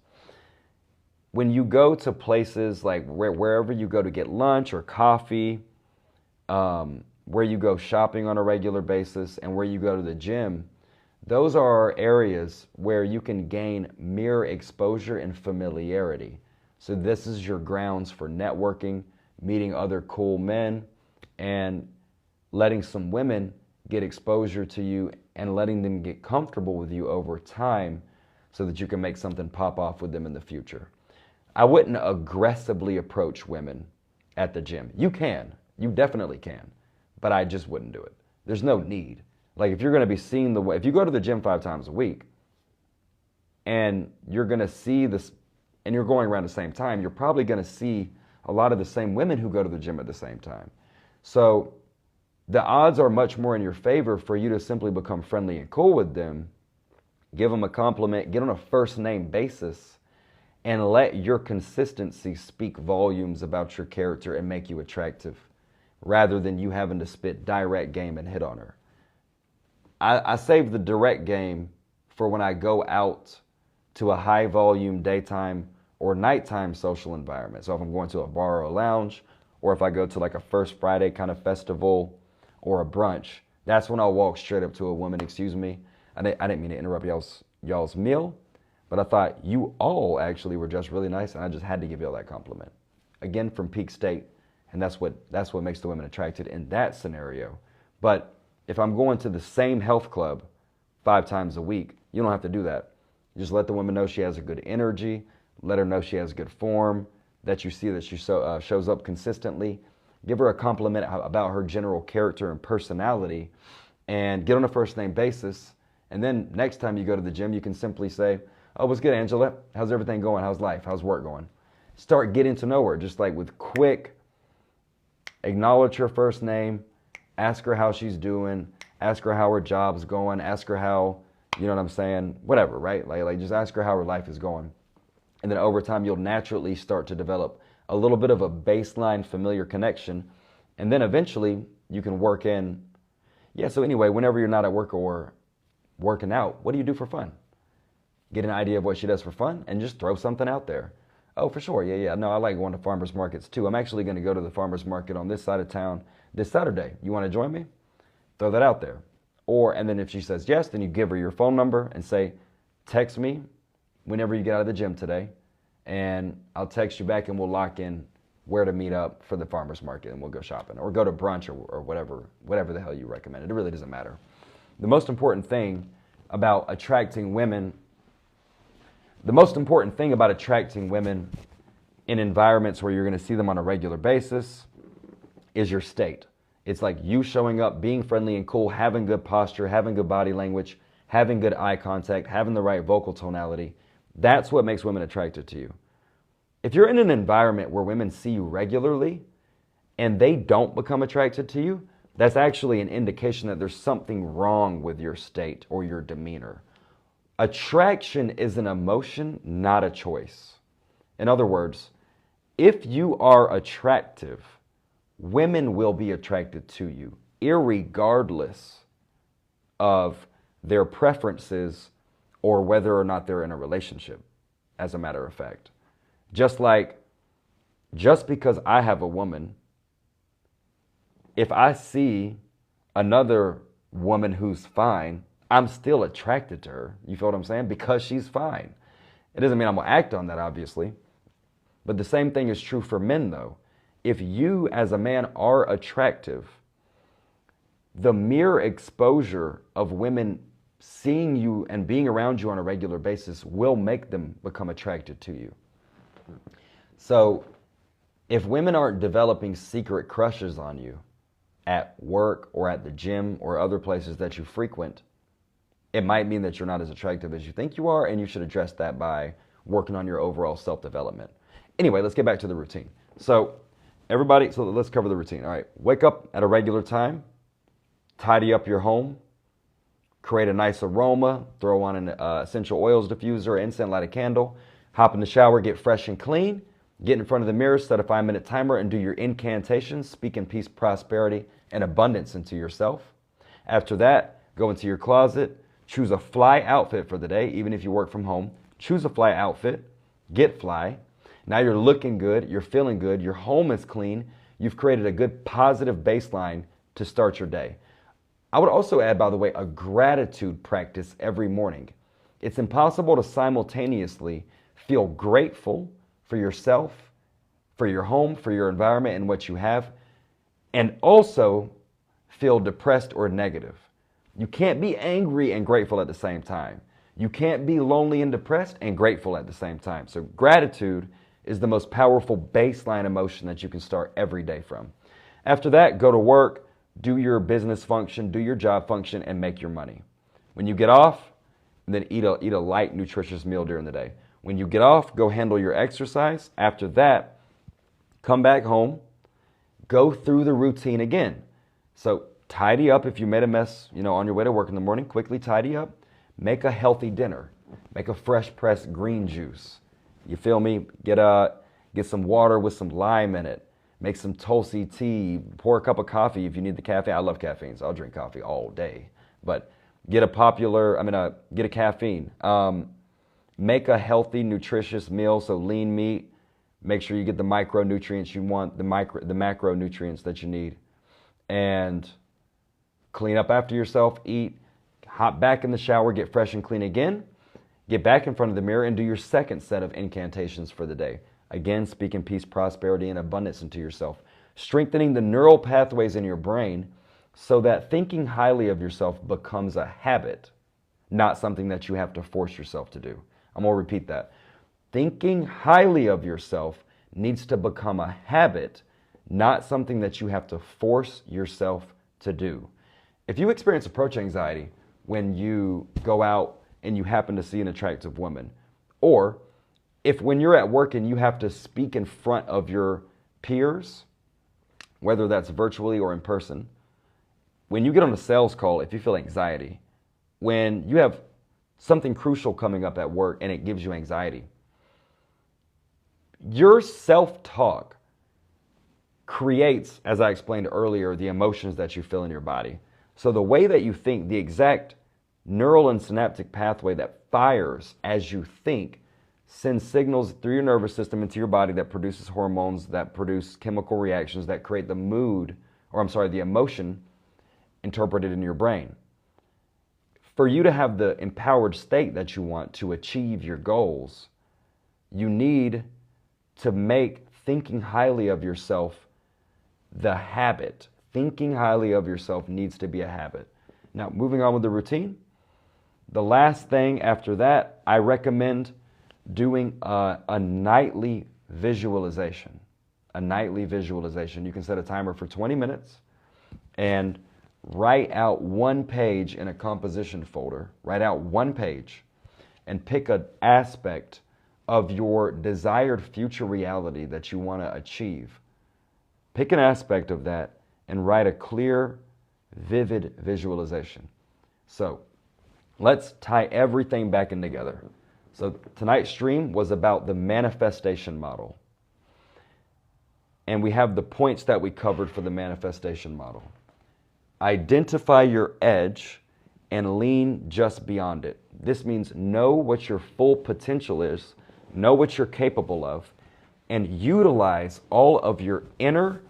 when you go to places like wherever you go to get lunch or coffee, where you go shopping on a regular basis, and where you go to the gym, those are areas where you can gain mirror exposure and familiarity. So this is your grounds for networking, meeting other cool men, and letting some women get exposure to you and letting them get comfortable with you over time so that you can make something pop off with them in the future. I wouldn't aggressively approach women at the gym. You can. You definitely can. But I just wouldn't do it. There's no need. Like, if you're going to be seeing the way, if you go to the gym 5 times a week and you're going to see this, and you're going around the same time, you're probably going to see a lot of the same women who go to the gym at the same time. So the odds are much more in your favor for you to simply become friendly and cool with them, give them a compliment, get on a first name basis, and let your consistency speak volumes about your character and make you attractive, rather than you having to spit direct game and hit on her. I save the direct game for when I go out to a high volume daytime or nighttime social environment. So if I'm going to a bar or a lounge, or if I go to like a First Friday kind of festival or a brunch, that's when I'll walk straight up to a woman. Excuse me, I didn't mean to interrupt y'all's meal, but I thought you all actually were just really nice, and I just had to give y'all that compliment. Again, from Peak State, and that's what makes the women attracted in that scenario. But if I'm going to the same health club 5 times a week, you don't have to do that. You just let the woman know she has a good energy, let her know she has good form, that you see that she shows up consistently. Give her a compliment about her general character and personality, and get on a first name basis. And then next time you go to the gym, you can simply say, oh, what's good, Angela? How's everything going? How's life? How's work going? Start getting to know her, just like with quick, acknowledge her first name, ask her how she's doing, ask her how her job's going, ask her how, you know what I'm saying, whatever, right? Like just ask her how her life is going. And then over time, you'll naturally start to develop a little bit of a baseline familiar connection. And then eventually you can work in, so anyway, whenever you're not at work or working out, what do you do for fun? get an idea of what she does for fun, and just throw something out there. Oh, for sure, yeah. No, I like going to farmers markets too. I'm actually going to go to the farmers market on this side of town this Saturday. You want to join me? Throw that out there. And then if she says yes, then you give her your phone number and say, text me whenever you get out of the gym today, and I'll text you back and we'll lock in where to meet up for the farmers market, and we'll go shopping or go to brunch or whatever the hell you recommend. It really doesn't matter. The most important thing about attracting women in environments where you're going to see them on a regular basis is your state. It's like you showing up, being friendly and cool, having good posture, having good body language, having good eye contact, having the right vocal tonality. That's what makes women attracted to you. If you're in an environment where women see you regularly and they don't become attracted to you, that's actually an indication that there's something wrong with your state or your demeanor. Attraction is an emotion, not a choice. In other words, if you are attractive, women will be attracted to you, irregardless of their preferences or whether or not they're in a relationship, as a matter of fact. Just because I have a woman, if I see another woman who's fine, I'm still attracted to her. You feel what I'm saying? Because she's fine. It doesn't mean I'm going to act on that, obviously. But the same thing is true for men, though. If you, as a man, are attractive, the mere exposure of women seeing you and being around you on a regular basis will make them become attracted to you. So if women aren't developing secret crushes on you at work or at the gym or other places that you frequent, it might mean that you're not as attractive as you think you are, and you should address that by working on your overall self-development. Anyway, let's get back to the routine. So let's cover the routine. All right, wake up at a regular time, tidy up your home, create a nice aroma, throw on an essential oils diffuser, incense, light a candle, hop in the shower, get fresh and clean, get in front of the mirror, set a 5-minute timer, and do your incantations, speaking peace, prosperity, and abundance into yourself. After that, go into your closet, choose a fly outfit for the day, even if you work from home. Choose a fly outfit, get fly. Now you're looking good, you're feeling good, your home is clean, you've created a good positive baseline to start your day. I would also add, by the way, a gratitude practice every morning. It's impossible to simultaneously feel grateful for yourself, for your home, for your environment and what you have, and also feel depressed or negative. You can't be angry and grateful at the same time. You can't be lonely and depressed and grateful at the same time. So gratitude is the most powerful baseline emotion that you can start every day from. After that, go to work, do your business function, do your job function, and make your money. When you get off, then eat a light, nutritious meal during the day. When you get off, go handle your exercise. After that, come back home, go through the routine again. So tidy up if you made a mess, on your way to work in the morning. Quickly tidy up. Make a healthy dinner. Make a fresh pressed green juice. You feel me? Get some water with some lime in it. Make some Tulsi tea. Pour a cup of coffee if you need the caffeine. I love caffeine, so I'll drink coffee all day. But get a caffeine. Make a healthy, nutritious meal. So lean meat. Make sure you get the micronutrients you want, the macronutrients that you need. And clean up after yourself, eat, hop back in the shower, get fresh and clean again, get back in front of the mirror and do your second set of incantations for the day. Again, speaking peace, prosperity, and abundance into yourself, strengthening the neural pathways in your brain so that thinking highly of yourself becomes a habit, not something that you have to force yourself to do. I'm going to repeat that. Thinking highly of yourself needs to become a habit, not something that you have to force yourself to do. If you experience approach anxiety when you go out and you happen to see an attractive woman, or if when you're at work and you have to speak in front of your peers, whether that's virtually or in person, when you get on a sales call, if you feel anxiety, when you have something crucial coming up at work and it gives you anxiety, your self-talk creates, as I explained earlier, the emotions that you feel in your body. So the way that you think, the exact neural and synaptic pathway that fires as you think, sends signals through your nervous system into your body that produces hormones, that produce chemical reactions that create the the emotion interpreted in your brain. For you to have the empowered state that you want to achieve your goals, you need to make thinking highly of yourself the habit. Thinking highly of yourself needs to be a habit. Now, moving on with the routine. The last thing after that, I recommend doing a nightly visualization. A nightly visualization. You can set a timer for 20 minutes and write out one page in a composition folder. Write out one page and pick an aspect of your desired future reality that you want to achieve. Pick an aspect of that and write a clear, vivid visualization. So let's tie everything back in together. So tonight's stream was about the manifestation model. And we have the points that we covered for the manifestation model. Identify your edge and lean just beyond it. This means know what your full potential is, know what you're capable of, and utilize all of your inner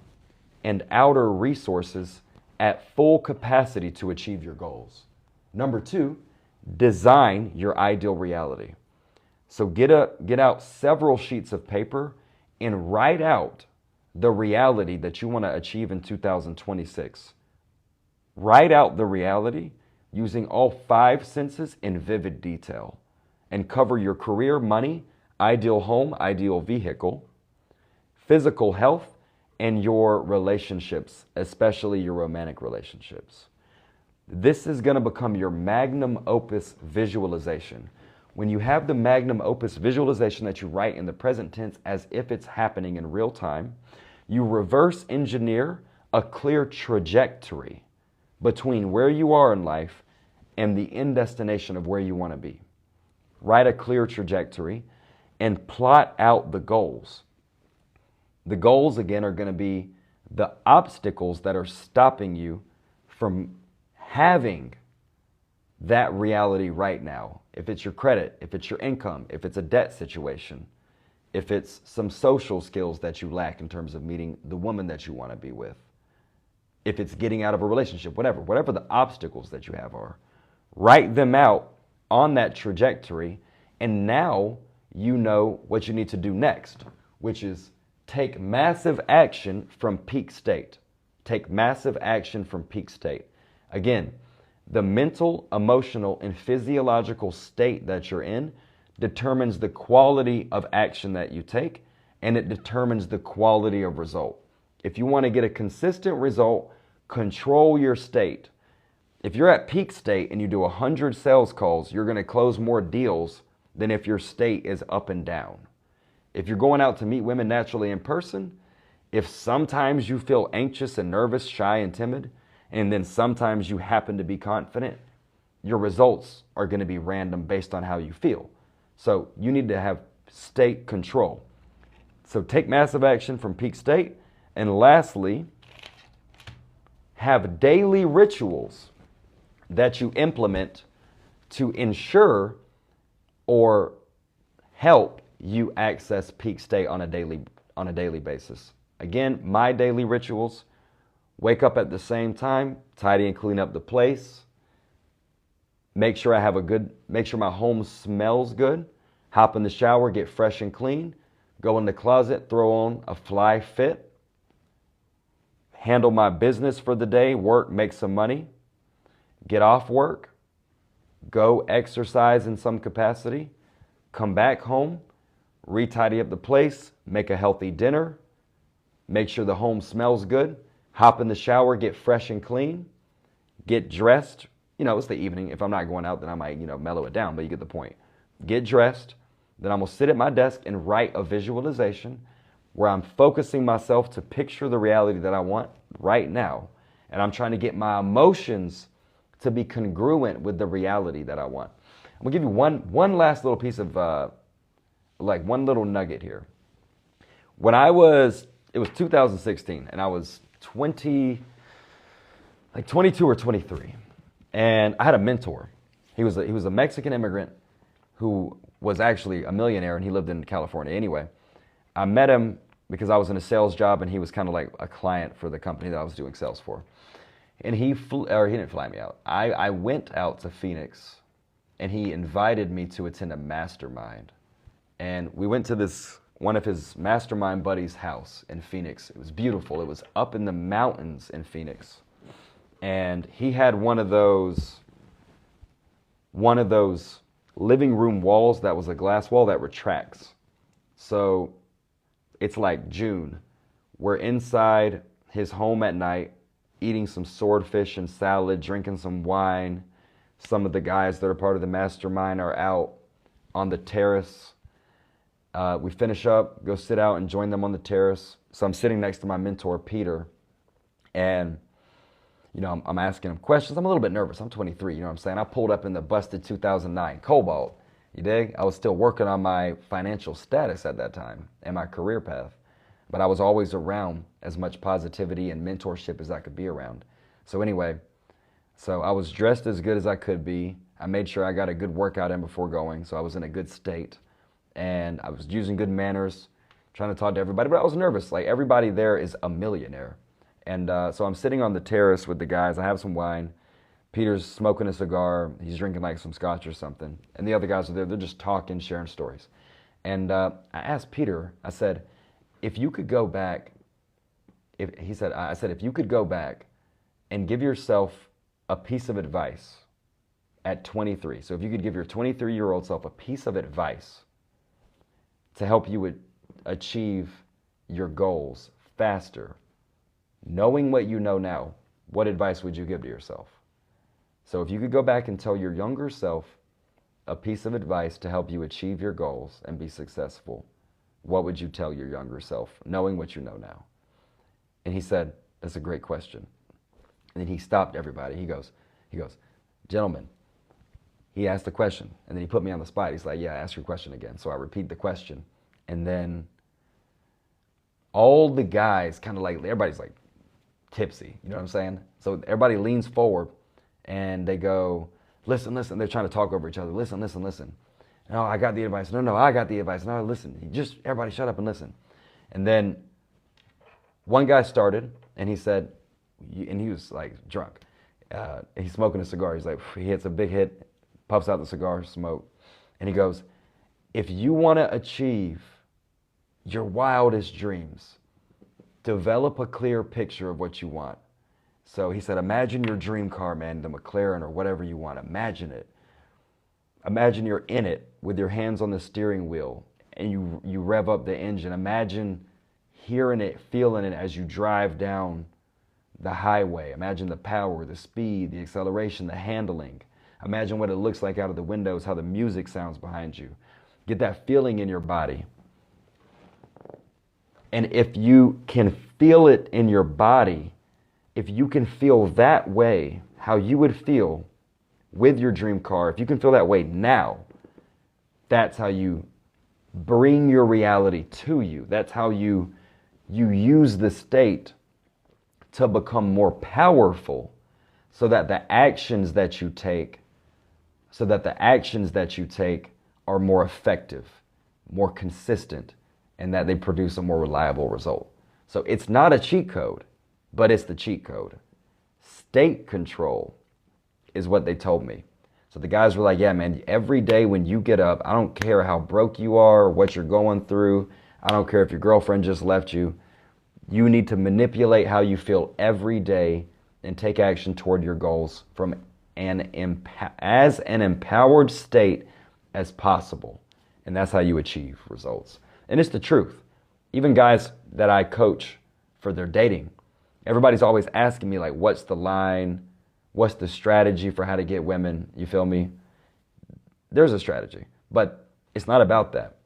and outer resources at full capacity to achieve your goals. Number 2, design your ideal reality. So get out several sheets of paper and write out the reality that you want to achieve in 2026. Write out the reality using all 5 senses in vivid detail and cover your career, money, ideal home, ideal vehicle, physical health, and your relationships, especially your romantic relationships. This is going to become your magnum opus visualization. When you have the magnum opus visualization that you write in the present tense as if it's happening in real time, you reverse engineer a clear trajectory between where you are in life and the end destination of where you want to be. Write a clear trajectory and plot out the goals. The goals, again, are going to be the obstacles that are stopping you from having that reality right now. If it's your credit, if it's your income, if it's a debt situation, if it's some social skills that you lack in terms of meeting the woman that you want to be with, if it's getting out of a relationship, whatever the obstacles that you have are, write them out on that trajectory, and now you know what you need to do next, which is take massive action from peak state. Take massive action from peak state. Again, the mental, emotional, and physiological state that you're in determines the quality of action that you take, and it determines the quality of result. If you want to get a consistent result, control your state. If you're at peak state and you do 100 sales calls, you're going to close more deals than if your state is up and down. If you're going out to meet women naturally in person, if sometimes you feel anxious and nervous, shy and timid, and then sometimes you happen to be confident, your results are going to be random based on how you feel. So you need to have state control. So take massive action from peak state. And lastly, have daily rituals that you implement to ensure or help you access peak state on a daily basis. Again, my daily rituals: wake up at the same time, tidy and clean up the place, make sure my home smells good, hop in the shower, get fresh and clean, go in the closet, throw on a fly fit, handle my business for the day, work, make some money, get off work, go exercise in some capacity, come back home, retidy up the place, make a healthy dinner, make sure the home smells good, hop in the shower, get fresh and clean, get dressed. It's the evening. If I'm not going out, then I might, mellow it down, but you get the point. Get dressed. Then I'm going to sit at my desk and write a visualization where I'm focusing myself to picture the reality that I want right now. And I'm trying to get my emotions to be congruent with the reality that I want. I'm going to give you one last little piece of, one little nugget here. It was 2016, and I was 22 or 23. And I had a mentor. He was a Mexican immigrant who was actually a millionaire, and he lived in California. Anyway, I met him because I was in a sales job, and he was kind of like a client for the company that I was doing sales for. And he didn't fly me out. I went out to Phoenix, and he invited me to attend a mastermind. And we went to one of his mastermind buddies' house in Phoenix. It was beautiful. It was up in the mountains in Phoenix. And he had one of those living room walls that was a glass wall that retracts. So it's like June. We're inside his home at night, eating some swordfish and salad, drinking some wine. Some of the guys that are part of the mastermind are out on the terrace. We finish up, go sit out and join them on the terrace. So I'm sitting next to my mentor, Peter, and I'm asking him questions. I'm a little bit nervous. I'm 23, you know what I'm saying? I pulled up in the busted 2009 Cobalt, you dig? I was still working on my financial status at that time and my career path, but I was always around as much positivity and mentorship as I could be around. So anyway, I was dressed as good as I could be. I made sure I got a good workout in before going, so I was in a good state. And I was using good manners, trying to talk to everybody, but I was nervous. Like, everybody there is a millionaire. And so I'm sitting on the terrace with the guys. I have some wine. Peter's smoking a cigar. He's drinking like some scotch or something. And the other guys are there. They're just talking, sharing stories. And I asked Peter, I said, if you could go back, I said, if you could go back and give yourself a piece of advice at 23. So if you could give your 23-year-old self a piece of advice to help you achieve your goals faster, knowing what you know now, what advice would you give to yourself? So if you could go back and tell your younger self a piece of advice to help you achieve your goals and be successful, what would you tell your younger self, knowing what you know now? And he said, that's a great question. And then he stopped everybody. He goes, gentlemen, he asked the question, and then he put me on the spot. He's like, yeah, ask your question again. So I repeat the question. And then all the guys kind of like, everybody's like tipsy, you know what I'm saying? So everybody leans forward, and they go, listen. They're trying to talk over each other. Listen. No, I got the advice. No, I got the advice. No, listen. Everybody shut up and listen. And then one guy started, and he said, and he was like drunk. He's smoking a cigar. He's like, he hits a big hit, puffs out the cigar, smoke. And he goes, if you want to achieve your wildest dreams, develop a clear picture of what you want. So he said, imagine your dream car, man, the McLaren or whatever you want. Imagine it. Imagine you're in it with your hands on the steering wheel and you rev up the engine. Imagine hearing it, feeling it as you drive down the highway. Imagine the power, the speed, the acceleration, the handling. Imagine what it looks like out of the windows, how the music sounds behind you. Get that feeling in your body. And if you can feel it in your body, if you can feel that way, how you would feel with your dream car, if you can feel that way now, that's how you bring your reality to you. That's how you use the state to become more powerful, so that the actions that you take are more effective, more consistent, and that they produce a more reliable result. So it's not a cheat code, but it's the cheat code. State control is what they told me. So the guys were like, yeah, man, every day when you get up, I don't care how broke you are or what you're going through. I don't care if your girlfriend just left you. You need to manipulate how you feel every day and take action toward your goals from as an empowered state as possible. And that's how you achieve results. And it's the truth. Even guys that I coach for their dating, everybody's always asking me, like, what's the line? What's the strategy for how to get women? You feel me? There's a strategy, but it's not about that.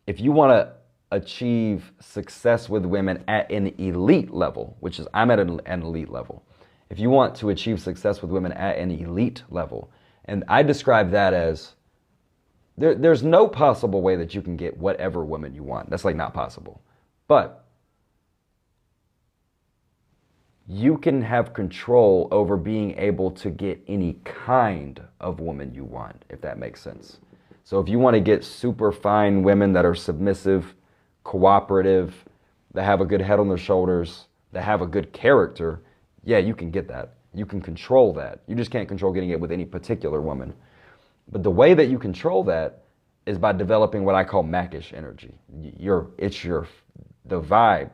If you want to achieve success with women at an elite level, which is I'm at an elite level. If you want to achieve success with women at an elite level, and I describe that as there's no possible way that you can get whatever woman you want. That's like not possible. But you can have control over being able to get any kind of woman you want, if that makes sense. So if you want to get super fine women that are submissive, cooperative, that have a good head on their shoulders, that have a good character, yeah, you can get that. You can control that. You just can't control getting it with any particular woman. But the way that you control that is by developing what I call Macish energy. The vibe,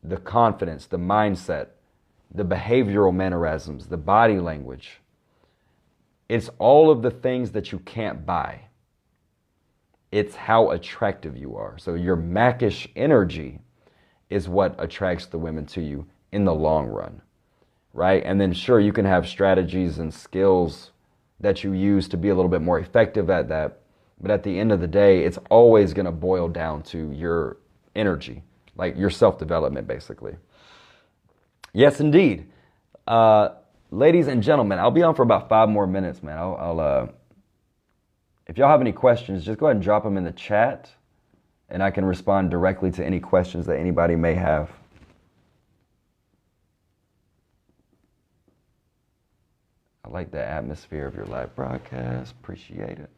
the confidence, the mindset, the behavioral mannerisms, the body language. It's all of the things that you can't buy. It's how attractive you are. So your Macish energy is what attracts the women to you in the long run, right? And then sure, you can have strategies and skills that you use to be a little bit more effective at that. But at the end of the day, it's always going to boil down to your energy, like your self-development, basically. Yes, indeed. Ladies and gentlemen, I'll be on for about 5 more minutes, man. If y'all have any questions, just go ahead and drop them in the chat, and I can respond directly to any questions that anybody may have. I like the atmosphere of your live broadcast. Appreciate it.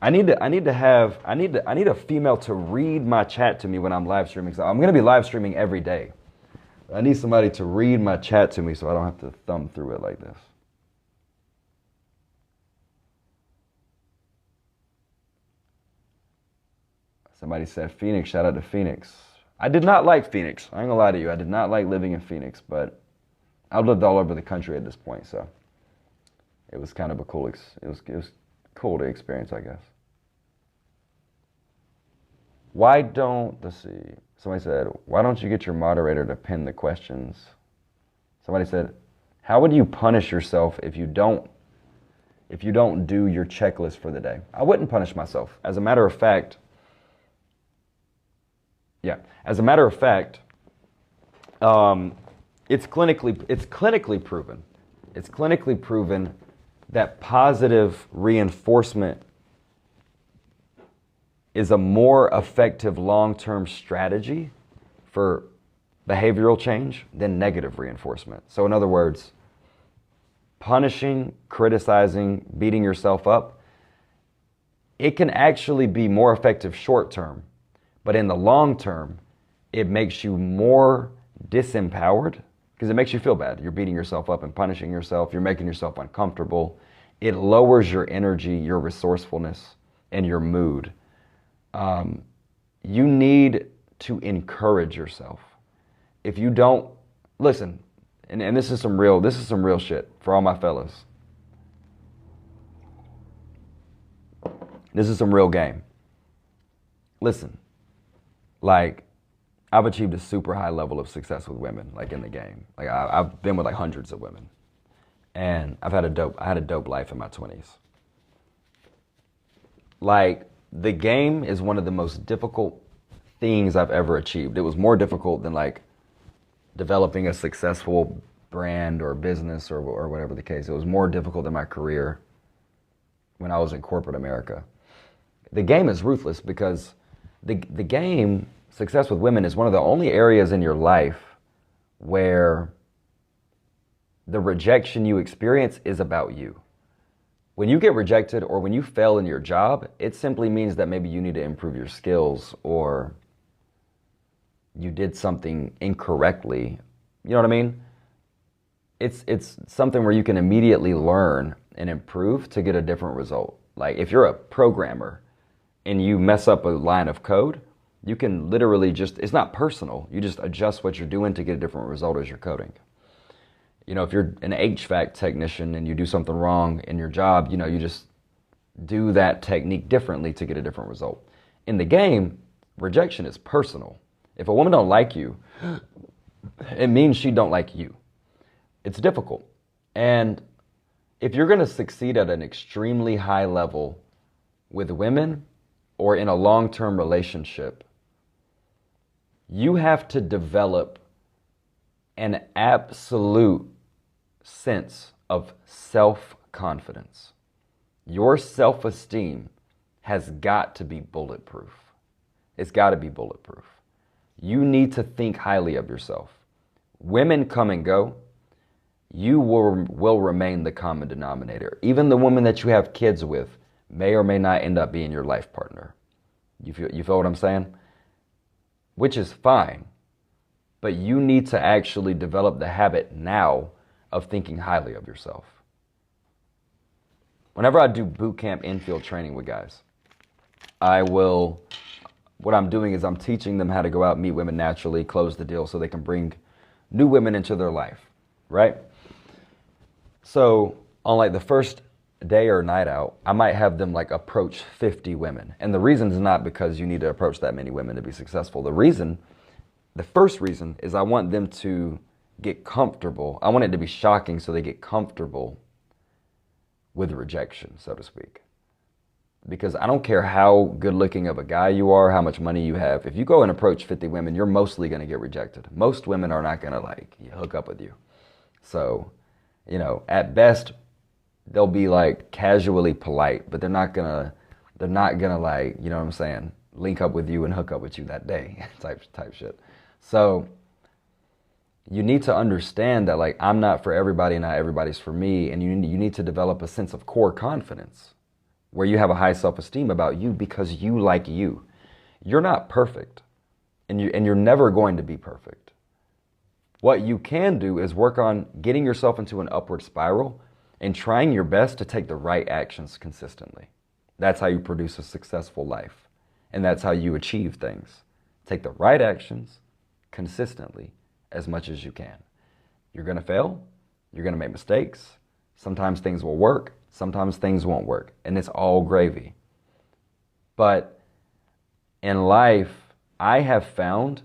I need a female to read my chat to me when I'm live streaming. So I'm going to be live streaming every day. I need somebody to read my chat to me so I don't have to thumb through it like this. Somebody said Phoenix. Shout out to Phoenix. I did not like Phoenix. I ain't gonna lie to you. I did not like living in Phoenix, but I've lived all over the country at this point, so it was kind of a cool. It was cool to experience, I guess. Let's see. Somebody said, why don't you get your moderator to pin the questions? Somebody said, how would you punish yourself if you don't do your checklist for the day? I wouldn't punish myself. As a matter of fact, it's clinically proven. It's clinically proven that positive reinforcement is a more effective long-term strategy for behavioral change than negative reinforcement. So in other words, punishing, criticizing, beating yourself up, it can actually be more effective short-term, but in the long term, it makes you more disempowered because it makes you feel bad. You're beating yourself up and punishing yourself. You're making yourself uncomfortable. It lowers your energy, your resourcefulness, and your mood. You need to encourage yourself. If you don't, listen, and this is some real shit for all my fellas. This is some real game. Listen, like, I've achieved a super high level of success with women, like in the game. Like I've been with like hundreds of women, and I had a dope life in my 20s. Like, the game is one of the most difficult things I've ever achieved. It was more difficult than like developing a successful brand or business or whatever the case. It was more difficult than my career when I was in corporate America. The game is ruthless because the game, success with women, is one of the only areas in your life where the rejection you experience is about you. When you get rejected or when you fail in your job, it simply means that maybe you need to improve your skills or you did something incorrectly. You know what I mean? It's something where you can immediately learn and improve to get a different result. Like if you're a programmer and you mess up a line of code, you can literally it's not personal. You just adjust what you're doing to get a different result as you're coding. You know, if you're an HVAC technician and you do something wrong in your job, you know, you just do that technique differently to get a different result. In the game, rejection is personal. If a woman don't like you, it means she don't like you. It's difficult. And if you're going to succeed at an extremely high level with women or in a long-term relationship, you have to develop an absolute sense of self-confidence. Your self-esteem has got to be bulletproof. It's got to be bulletproof. You need to think highly of yourself. Women come and go. You will remain the common denominator. Even the woman that you have kids with may or may not end up being your life partner. You feel what I'm saying? Which is fine. But you need to actually develop the habit now of thinking highly of yourself. Whenever I do boot camp infield training with guys, what I'm doing is I'm teaching them how to go out and meet women naturally, close the deal so they can bring new women into their life, right? So on like the first day or night out, I might have them like approach 50 women. And the reason is not because you need to approach that many women to be successful. The first reason is I want them to get comfortable. I want it to be shocking so they get comfortable with rejection, so to speak. Because I don't care how good looking of a guy you are, how much money you have. If you go and approach 50 women, you're mostly going to get rejected. Most women are not going to like hook up with you. So, you know, at best, they'll be like casually polite, but they're not gonna like, you know what I'm saying, link up with you and hook up with you that day type shit. So you need to understand that like I'm not for everybody, not everybody's for me, and you need to develop a sense of core confidence where you have a high self-esteem about you because you like you. You're not perfect, and you're never going to be perfect. What you can do is work on getting yourself into an upward spiral and trying your best to take the right actions consistently. That's how you produce a successful life, and that's how you achieve things. Take the right actions consistently as much as you can. You're going to fail. You're going to make mistakes. Sometimes things will work. Sometimes things won't work, and it's all gravy. But in life, I have found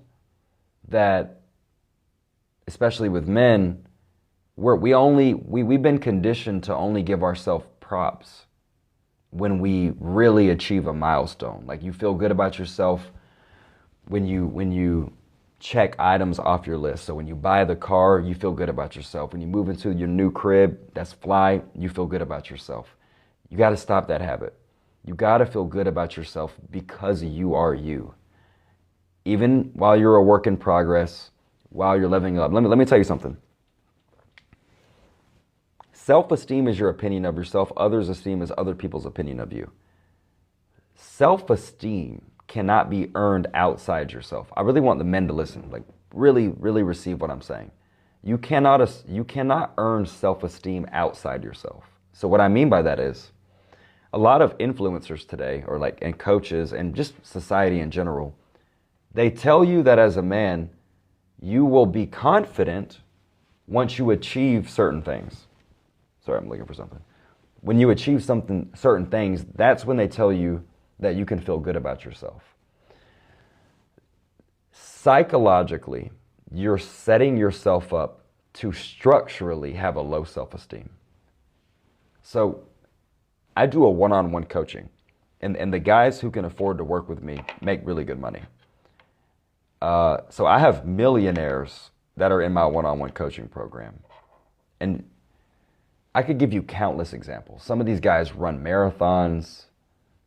that, especially with men, we've been conditioned to only give ourselves props when we really achieve a milestone. Like you feel good about yourself when you check items off your list. So when you buy the car, you feel good about yourself. When you move into your new crib, that's fly, you feel good about yourself. You got to stop that habit. You got to feel good about yourself because you are you. Even while you're a work in progress, while you're leveling up. Let me tell you something. Self-esteem is your opinion of yourself. Others' esteem is other people's opinion of you. Self-esteem cannot be earned outside yourself. I really want the men to listen, like really, really receive what I'm saying. You cannot earn self-esteem outside yourself. So what I mean by that is a lot of influencers today, and coaches and just society in general, they tell you that as a man, you will be confident once you achieve certain things. Sorry, I'm looking for something. When you achieve certain things, that's when they tell you that you can feel good about yourself. Psychologically, you're setting yourself up to structurally have a low self-esteem. So I do a one-on-one coaching, and the guys who can afford to work with me make really good money. So I have millionaires that are in my one-on-one coaching program. And I could give you countless examples. Some of these guys run marathons.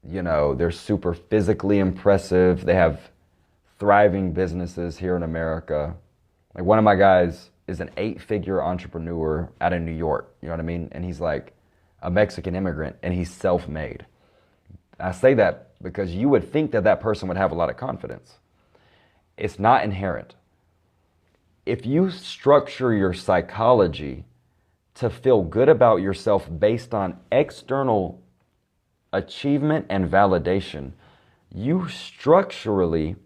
You know, they're super physically impressive. They have thriving businesses here in America. Like one of my guys is an 8-figure entrepreneur out of New York. You know what I mean? And he's like a Mexican immigrant, and he's self-made. I say that because you would think that that person would have a lot of confidence. It's not inherent. If you structure your psychology to feel good about yourself based on external achievement and validation, you structurally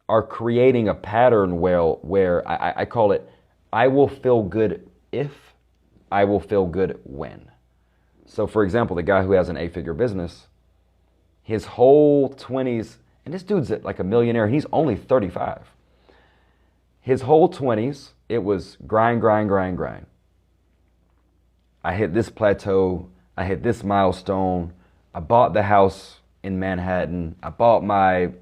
are creating a pattern where I call it, I will feel good if, I will feel good when. So for example, the guy who has an 8-figure business, his whole 20s, and this dude's like a millionaire, and he's only 35. His whole 20s, it was grind, grind, grind, grind. I hit this plateau, I hit this milestone, I bought the house in Manhattan, I bought my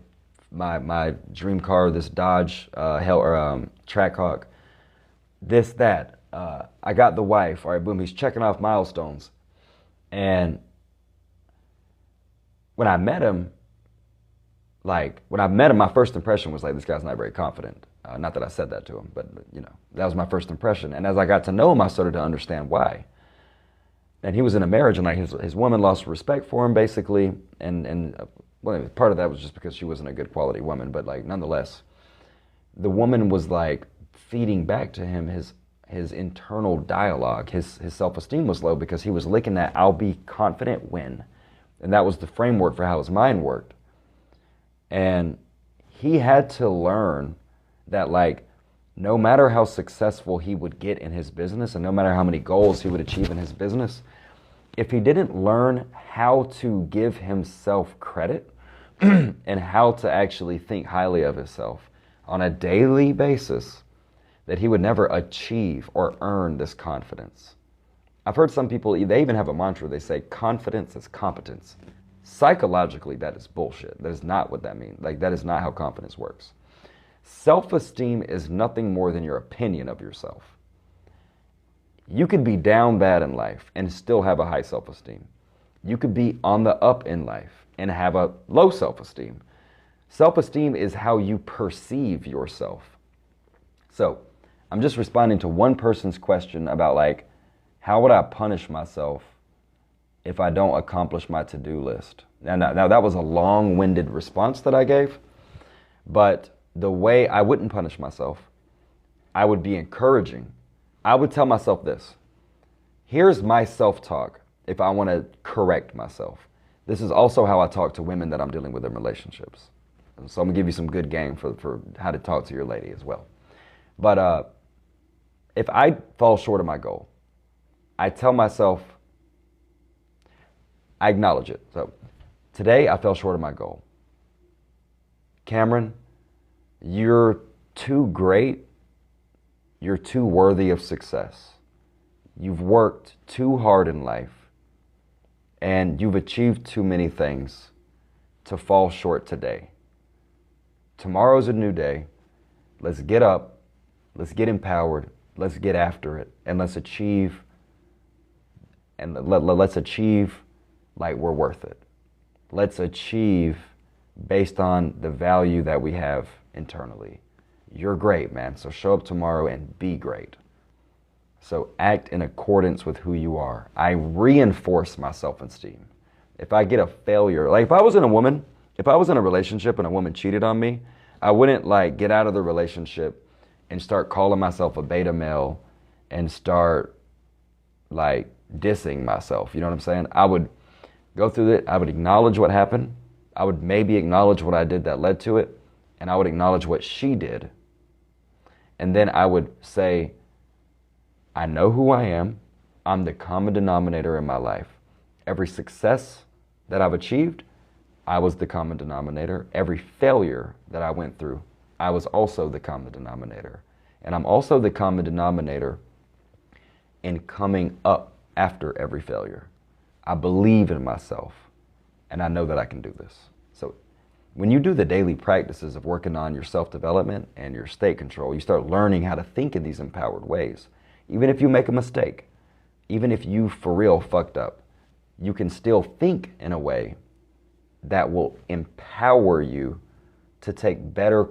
dream car, this Dodge Trackhawk, this, that. I got the wife, all right, boom, he's checking off milestones. And when I met him, like, when I met him, my first impression was like, this guy's not very confident. Not that I said that to him, but, you know, that was my first impression. And as I got to know him, I started to understand why. And he was in a marriage, and like his woman lost respect for him, basically. And well, part of that was just because she wasn't a good quality woman, but like, nonetheless, the woman was like feeding back to him his internal dialogue. His self-esteem was low because he was licking that "I'll be confident when," and that was the framework for how his mind worked. And he had to learn that, like, no matter how successful he would get in his business and no matter how many goals he would achieve in his business, if he didn't learn how to give himself credit and how to actually think highly of himself on a daily basis, that he would never achieve or earn this confidence. I've heard some people, they even have a mantra, they say confidence is competence. Psychologically, that is bullshit. That is not what that means. Like, that is not how confidence works. Self-esteem is nothing more than your opinion of yourself. You could be down bad in life and still have a high self-esteem. You could be on the up in life and have a low self-esteem. Self-esteem is how you perceive yourself. So, I'm just responding to one person's question about, like, how would I punish myself if I don't accomplish my to-do list? Now that was a long-winded response that I gave, but the way I wouldn't punish myself, I would be encouraging. I would tell myself this. Here's my self-talk if I want to correct myself. This is also how I talk to women that I'm dealing with in relationships. So I'm going to give you some good game for how to talk to your lady as well. But if I fall short of my goal, I tell myself, I acknowledge it. So today I fell short of my goal. Cameron, you're too great. You're too worthy of success. You've worked too hard in life, and you've achieved too many things to fall short today. Tomorrow's a new day. Let's get up. Let's get empowered. Let's get after it, and let's achieve. And let's achieve like we're worth it. Let's achieve based on the value that we have internally. You're great, man. So show up tomorrow and be great. So act in accordance with who you are. I reinforce my self-esteem. If I get a failure, like if I was in a relationship and a woman cheated on me, I wouldn't like get out of the relationship and start calling myself a beta male and start like dissing myself. You know what I'm saying? I would go through it. I would acknowledge what happened. I would maybe acknowledge what I did that led to it. And I would acknowledge what she did. And then I would say, I know who I am. I'm the common denominator in my life. Every success that I've achieved, I was the common denominator. Every failure that I went through, I was also the common denominator. And I'm also the common denominator in coming up after every failure. I believe in myself, and I know that I can do this. So when you do the daily practices of working on your self-development and your state control, you start learning how to think in these empowered ways. Even if you make a mistake, even if you for real fucked up, you can still think in a way that will empower you to take better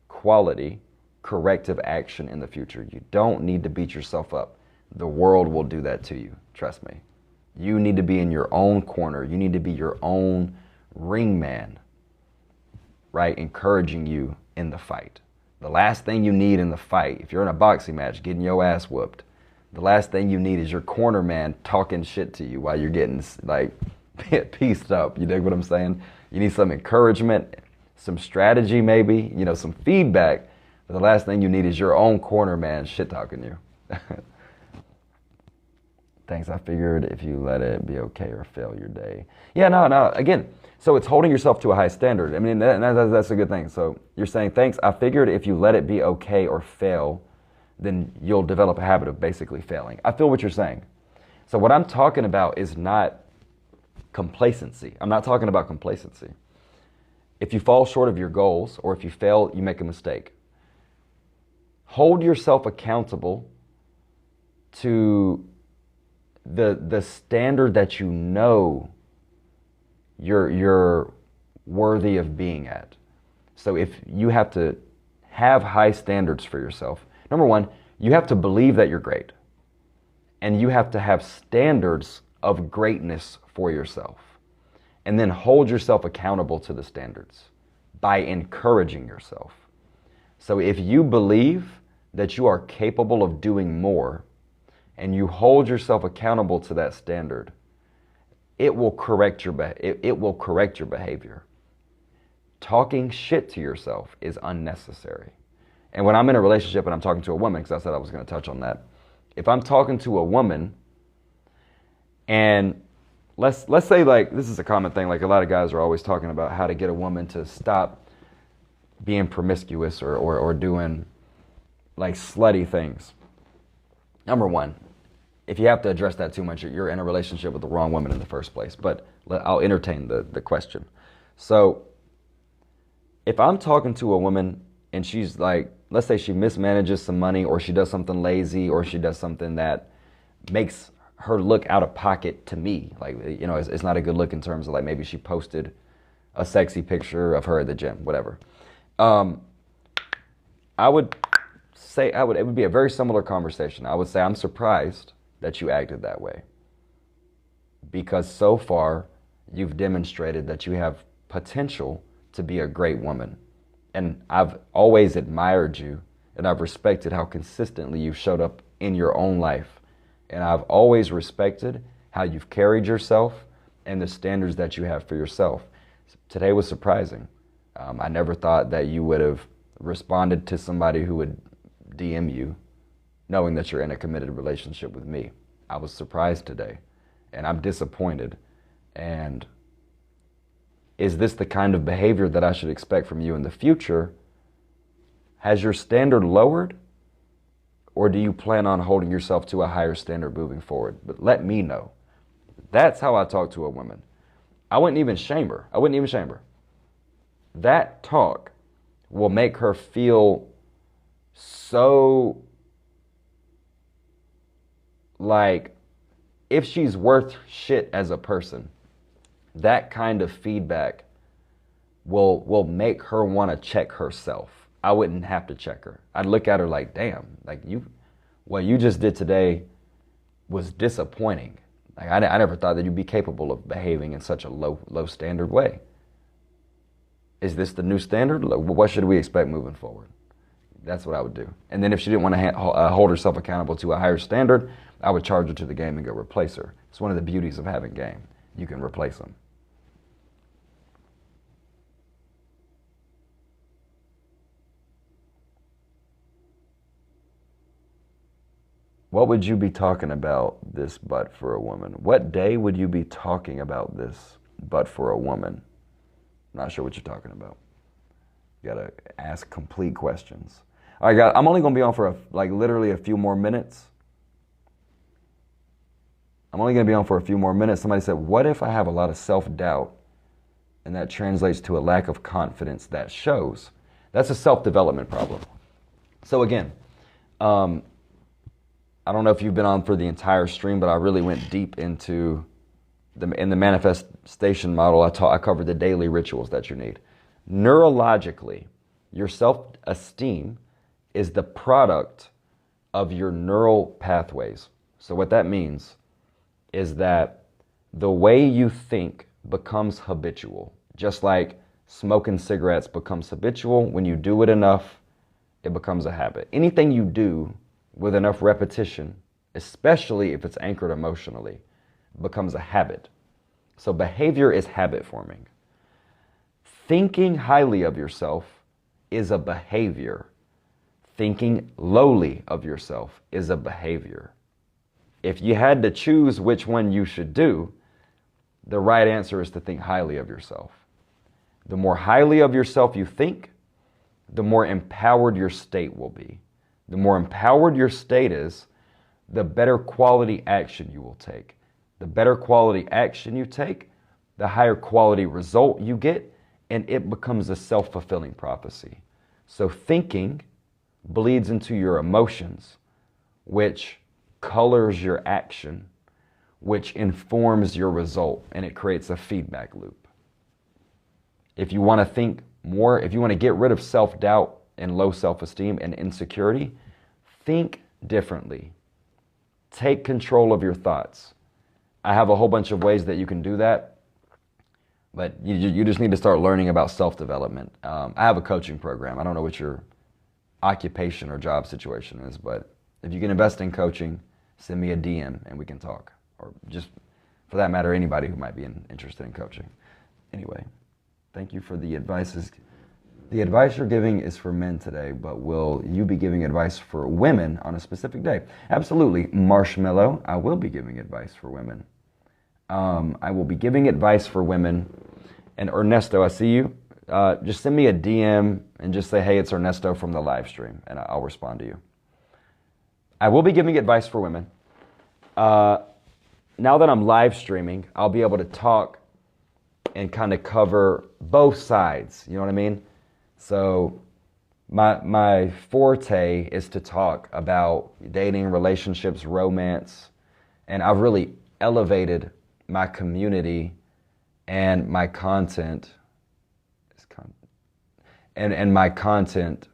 quality corrective action in the future. You don't need to beat yourself up. The world will do that to you. Trust me. You need to be in your own corner. You need to be your own ring man, right? Encouraging you in the fight. The last thing you need in the fight, if you're in a boxing match getting your ass whooped, the last thing you need is your corner man talking shit to you while you're getting like pieced up. You dig what I'm saying? You need some encouragement, some strategy maybe, you know, some feedback. But the last thing you need is your own corner man shit talking you. Thanks, I figured if you let it be okay or fail your day. Yeah, no, again, so it's holding yourself to a high standard. I mean, that's a good thing. So you're saying, thanks, I figured if you let it be okay or fail, then you'll develop a habit of basically failing. I feel what you're saying. So what I'm talking about is not complacency. I'm not talking about complacency. If you fall short of your goals or if you fail, you make a mistake. Hold yourself accountable to the standard that you know you're worthy of being at. So if you have to have high standards for yourself, number one, you have to believe that you're great. And you have to have standards of greatness for yourself. And then hold yourself accountable to the standards by encouraging yourself. So if you believe that you are capable of doing more and you hold yourself accountable to that standard, it will correct your behavior. Talking shit to yourself is unnecessary. And when I'm in a relationship and I'm talking to a woman, because I said I was going to touch on that, if I'm talking to a woman and let's say, like, this is a common thing, like a lot of guys are always talking about how to get a woman to stop being promiscuous or doing like slutty things. Number one, if you have to address that too much, you're in a relationship with the wrong woman in the first place. But I'll entertain the question. So if I'm talking to a woman and she's like, let's say she mismanages some money, or she does something lazy, or she does something that makes her look out of pocket to me, like, you know, it's not a good look in terms of, like, maybe she posted a sexy picture of her at the gym, whatever. I would say it would be a very similar conversation. I would say, I'm surprised that you acted that way, because so far you've demonstrated that you have potential to be a great woman. And I've always admired you, and I've respected how consistently you've showed up in your own life. And I've always respected how you've carried yourself and the standards that you have for yourself. Today was surprising. I never thought that you would have responded to somebody who would DM you knowing that you're in a committed relationship with me. I was surprised today, and I'm disappointed. And is this the kind of behavior that I should expect from you in the future? Has your standard lowered? Or do you plan on holding yourself to a higher standard moving forward? But let me know. That's how I talk to a woman. I wouldn't even shame her. That talk will make her feel so like if she's worth shit as a person. That kind of feedback will make her want to check herself. I wouldn't have to check her. I'd look at her like, damn, like what you just did today was disappointing. Like I never thought that you'd be capable of behaving in such a low standard way. Is this the new standard? What should we expect moving forward? That's what I would do. And then if she didn't want to hold herself accountable to a higher standard, I would charge her to the game and go replace her. It's one of the beauties of having game. You can replace them. What would you be talking about this but for a woman? What day would you be talking about this but for a woman? Not sure what you're talking about. You gotta ask complete questions. All right, guys, I'm only gonna be on for literally a few more minutes. Somebody said, what if I have a lot of self-doubt and that translates to a lack of confidence that shows? That's a self-development problem. So again, I don't know if you've been on for the entire stream, but I really went deep into in the manifestation model. I covered the daily rituals that you need. Neurologically, your self-esteem is the product of your neural pathways. So what that means is that the way you think becomes habitual. Just like smoking cigarettes becomes habitual, when you do it enough, it becomes a habit. Anything you do with enough repetition, especially if it's anchored emotionally, becomes a habit. So behavior is habit forming. Thinking highly of yourself is a behavior. Thinking lowly of yourself is a behavior. If you had to choose which one you should do, the right answer is to think highly of yourself. The more highly of yourself you think, the more empowered your state will be. The more empowered your state is, the better quality action you will take. The better quality action you take, the higher quality result you get, and it becomes a self-fulfilling prophecy. So thinking bleeds into your emotions, which colors your action, which informs your result, and it creates a feedback loop. if you want to think more, if you want to get rid of self-doubt and low self-esteem and insecurity, think differently. Take control of your thoughts. I have a whole bunch of ways that you can do that, but you just need to start learning about self-development. I have a coaching program. I don't know what your occupation or job situation is, but if you can invest in coaching, send me a DM and we can talk. Or just, for that matter, anybody who might be interested in coaching. Anyway, thank you for the advice. The advice you're giving is for men today, but will you be giving advice for women on a specific day? Absolutely. Marshmallow, I will be giving advice for women. I will be giving advice for women. And Ernesto, I see you. Just send me a DM and just say, hey, it's Ernesto from the live stream, and I'll respond to you. I will be giving advice for women. Now that I'm live streaming, I'll be able to talk and kind of cover both sides. You know what I mean? So my forte is to talk about dating, relationships, romance, and I've really elevated my community and my content and my content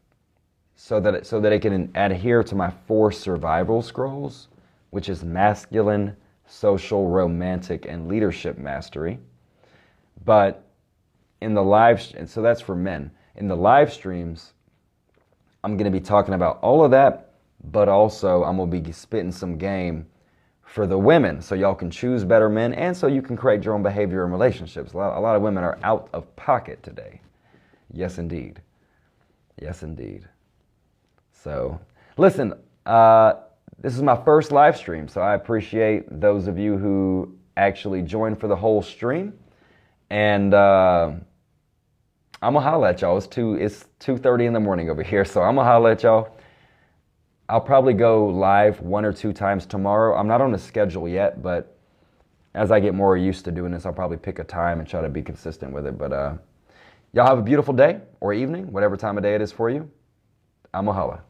so that it can adhere to my 4 survival scrolls, which is masculine, social, romantic, and leadership mastery. But in the so that's for men. In the live streams, I'm going to be talking about all of that, but also I'm going to be spitting some game for the women so y'all can choose better men and so you can create your own behavior in relationships. A lot of women are out of pocket today. Yes, indeed. Yes, indeed. So, listen, this is my first live stream, so I appreciate those of you who actually joined for the whole stream. And I'm going to holler at y'all. It's 2:30 in the morning over here, so I'm going to holler at y'all. I'll probably go live 1 or 2 times tomorrow. I'm not on a schedule yet, but as I get more used to doing this, I'll probably pick a time and try to be consistent with it. But y'all have a beautiful day or evening, whatever time of day it is for you. I'm going to holler.